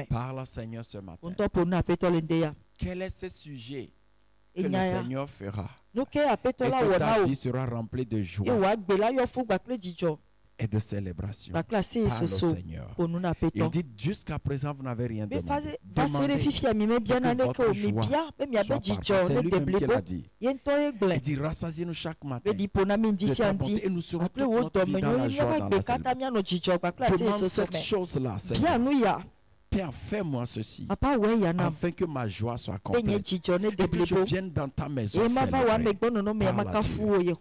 Parle, Seigneur, ce matin. Quel est ce sujet que le Seigneur fera et que ta vie sera remplie de joie et de célébration? Parle au Seigneur. Il dit, jusqu'à présent, vous n'avez rien demandé. Demandez et que votre joie soit parfaite. C'est lui-même qui l'a dit. Il dit, rassasiez-nous chaque matin de ta bonté et nous serons toute notre vie dans la joie, dans la célébration. Demande cette chose-là, Seigneur. Père, fais-moi ceci, afin que ma joie soit complète et que je vienne dans ta maison célébrer. Parle à Dieu.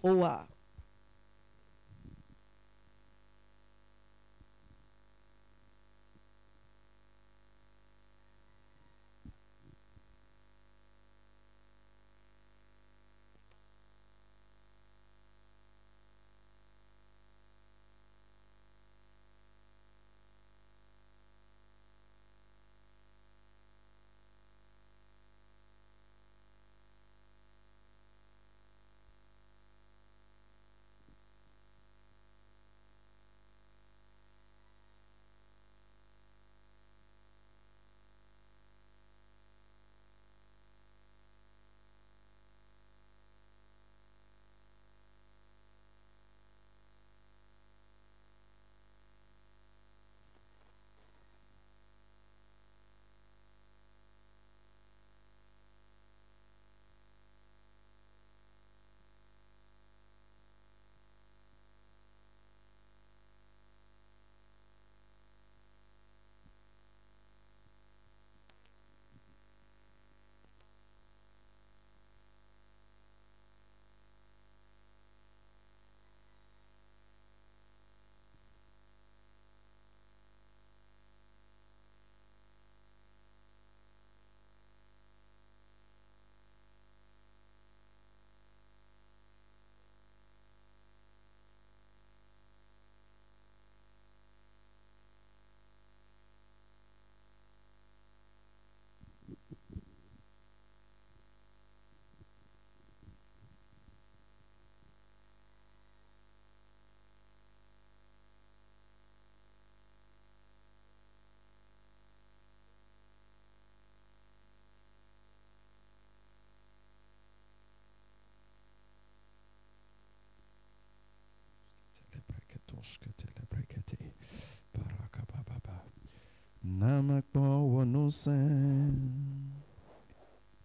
Namakbo wonusen,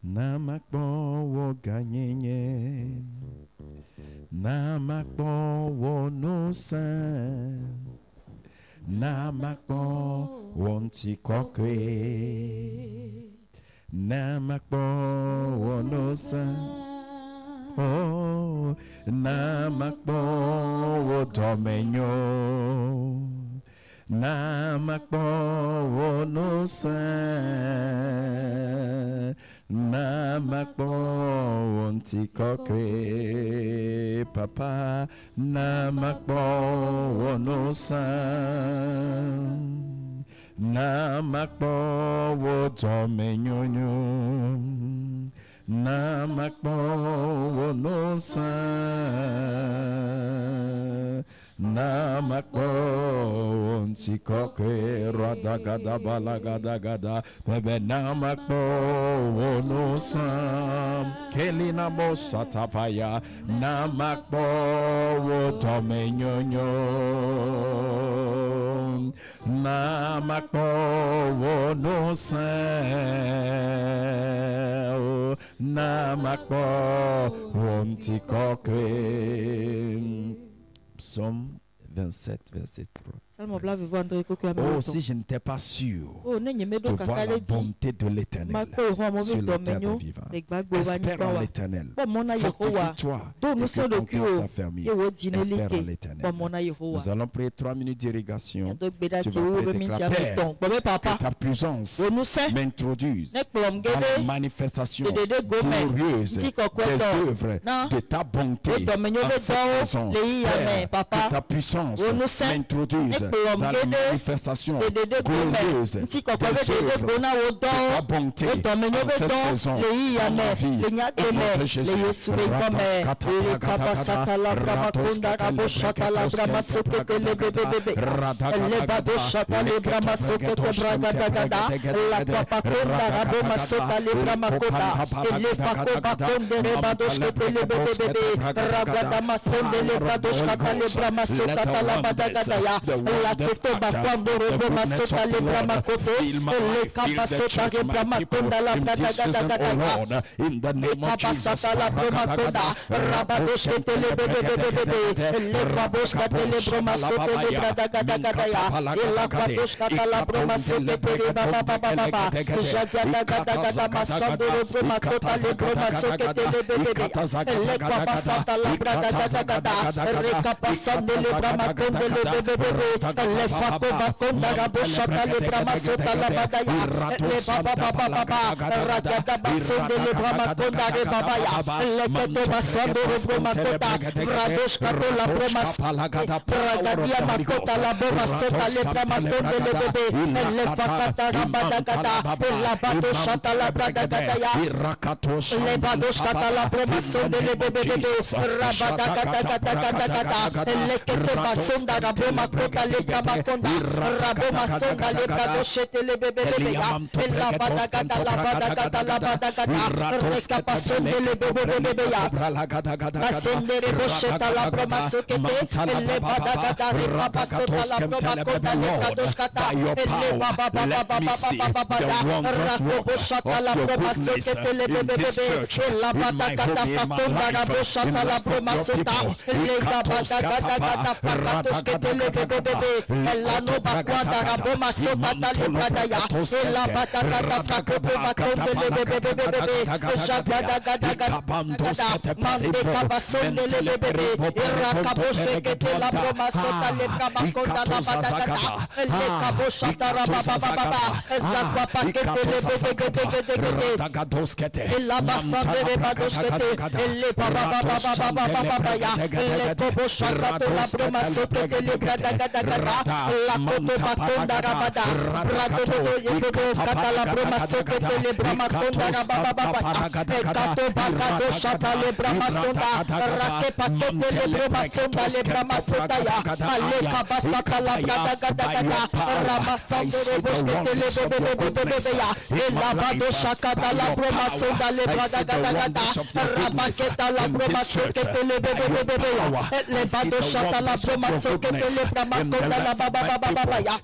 namakbo woganyenye, namakbo wonusen, namakbo wontikokwe, namakbo wonusen, oh, namakbo wodomenyo. Namakbo wonusen, namakbo wontikokwe, papa, namakbo wonusen, namakbo wodomenyonyo, namakbo wonusen. Namakbo onsikokwe radagada balagada bebe namakbo onusam kelina mosatapaya namakbo wotomenyonyo namakbo onusam namakbo onsikokwe. Psaume 27, verset 3. Oh, si je n'étais pas sûr de voir la bonté de l'Éternel sur la terre des vivants. Espère en l'Éternel. Fortifie-toi et que ton cœur s'affermisse. Espère en l'Éternel. Nous allons prier 3 minutes d'irrigation. Tu vas prier, Père, que ta puissance m'introduise dans la manifestation glorieuse des œuvres de ta bonté en cette saison. Père, que ta puissance m'introduise dans la manifestation glorieuse des œuvres de ta bonté en cette saison dans ma vie. Au nom de Jésus. In the name of Jesus,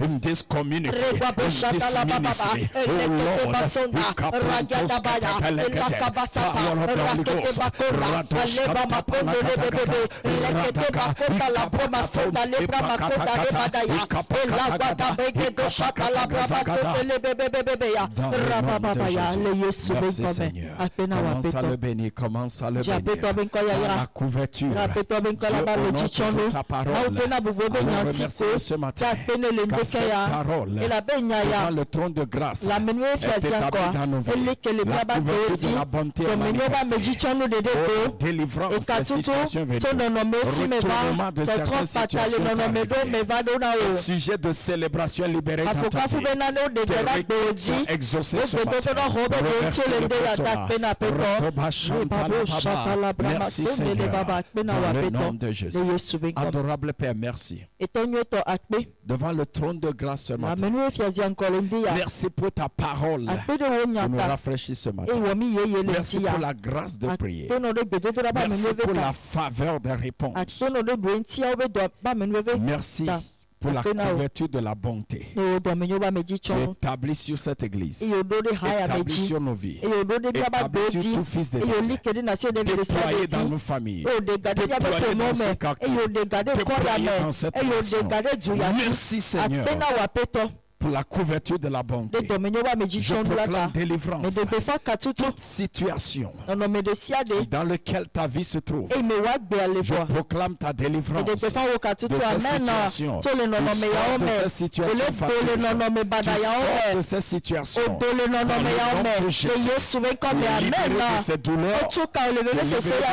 in this community, in this ministry, commence à le bénir, commence à le bénir. La couverture, Dieu sa parole. Alors remercie ce matin, car cette parole devant le trône de grâce est établie dans nos vies. La couverture de la bonté est manifestée. Délivrance des situations vécues, retournement de certaines situations arrivées, sujet de célébration libérée dans ta vie, tes réclamations exaucées ce matin. Remercie le Père. Merci Seigneur, dans le nom de Jésus. Adorable Père, merci. Devant le trône de grâce ce matin, merci pour ta parole qui nous rafraîchit ce matin. Merci pour la grâce de prier. Merci pour la faveur des réponses. Merci pour la couverture de la bonté. Tu établis sur cette église, établis sur nos vies, établis sur tout fils de Dieu, déployé dans nos familles, déployé dans ce quartier, déployé dans cette nation. Merci Seigneur pour la couverture de la bonté. Je proclame délivrance. Toute situation dans laquelle ta vie se trouve, je proclame ta délivrance de cette situation. Tu sors de cette situation fatiguée. Tu sors de cette situation. Dans le nom de Jésus, tu es libéré de ces douleurs, tu es libéré de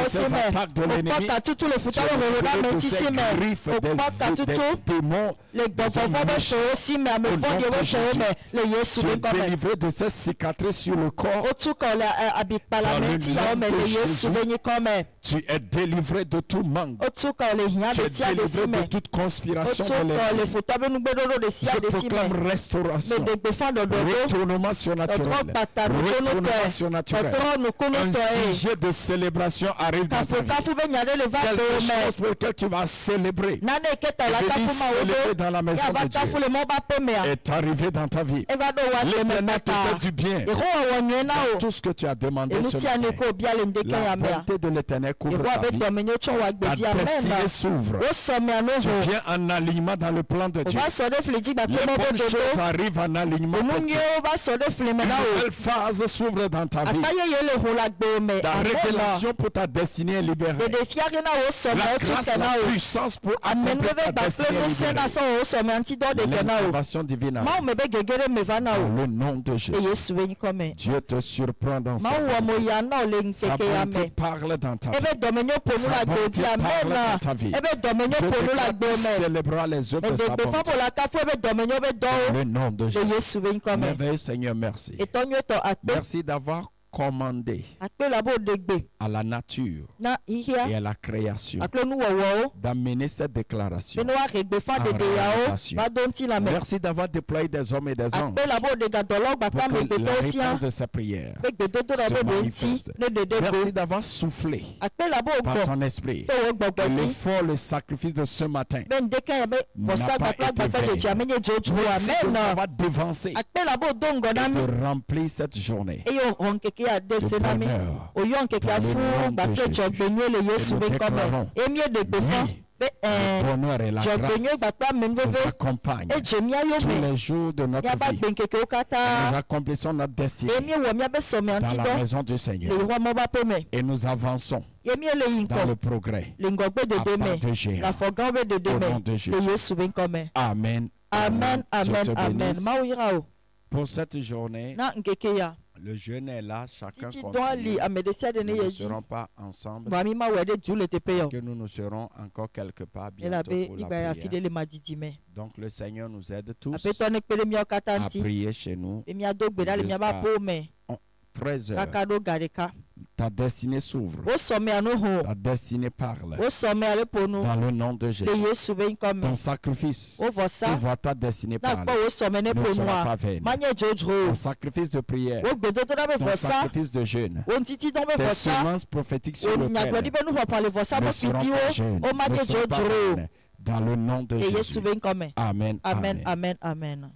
ces attaques de l'ennemi, tu es libéré de ces griffes des démons, des hommes méchants. Tu es délivré de ces cicatrices sur le corps. Dans le nom de Jésus, tu es délivré de tout manque. Tu es délivré de toute conspiration de l'ennemi. Je proclame restauration, retournement surnaturel. Retournement surnaturel. Un sujet de célébration arrive dans ta vie. Quelque chose pour lequel tu vas célébrer. Célébrer dans la maison de Dieu est arrivé dans ta vie. L'Éternel te fait du bien. Tout ce que tu as demandé ce matin, la bonté de l'Éternel couvre ta vie. Ta destinée s'ouvre. Tu viens en alignement dans le plan de Dieu. Les bonnes choses arrivent en alignement pour toi. Une nouvelle phase s'ouvre dans ta vie. La révélation pour ta destinée est libérée. La grâce, la puissance pour accomplir ta destinée est libérée. L'intervention divine arrive. Dans le nom de Jésus. Dieu te surprend dans sa bonté. Sa bonté parle dans ta vie. Sa bonté parle dans ta vie. Dieu célébrera les œuvres de sa bonté. Dans le nom de Jésus. Merveilleux Seigneur, merci. Merci d'avoir commandé à la nature et à la création d'amener cette déclaration en réalisation. Merci d'avoir déployé des hommes et des anges pour que la réponse de ces prières se manifeste. Merci d'avoir soufflé par ton esprit que l'effort, le sacrifice de ce matin n'a pas été vain. Merci d'avoir devancé et de remplir cette journée de bonheur. Dans le nom de Jésus. Et nous déclarons, le bonheur et la grâce nous accompagnent tous les jours de notre vie. Nous accomplissons notre destinée dans la maison du Seigneur. Et nous avançons dans le progrès à part de géants. Au nom de Jésus. Amen. Amen, amen, amen. Pour cette journée, Le jeûne est là, chacun Titi continue. doit li amedesia de ne Nous ne yeji. serons pas ensemble Ba mi ma wede du le te parce peyo. que nous nous serons encore quelque part Ela bientôt be pour ni la ba ya prière. fidele madidime. Donc le Seigneur nous aide tous Ape to ne pele mi à okatanti. prier chez nous. Be mi adogbe da le mi ba po me. 13 heures. Kaka do gareka. Ta destinée s'ouvre. O so me anu ho. Ta destinée parle. O so me ale ponu. Dans le nom de Jésus. Le Yesu be nkome. Ton sacrifice O vo sa. pour voir ta destinée Na parler po o so me ne ne ponu sera pas a. vain. Manye jojo. Ton sacrifice de prière, O gbe do do da be ton vo sa. sacrifice de jeûne, O ntiti don be tes vo sa. semences prophétiques sur O le nyagbe di terre be nu ho pale vo sa ne mo seront fiti pas o. jeunes, O ne manye seront pas jojo. vaines. Dans le nom de Le Jésus. Yesu be nkome. Amen. Amen, amen, amen.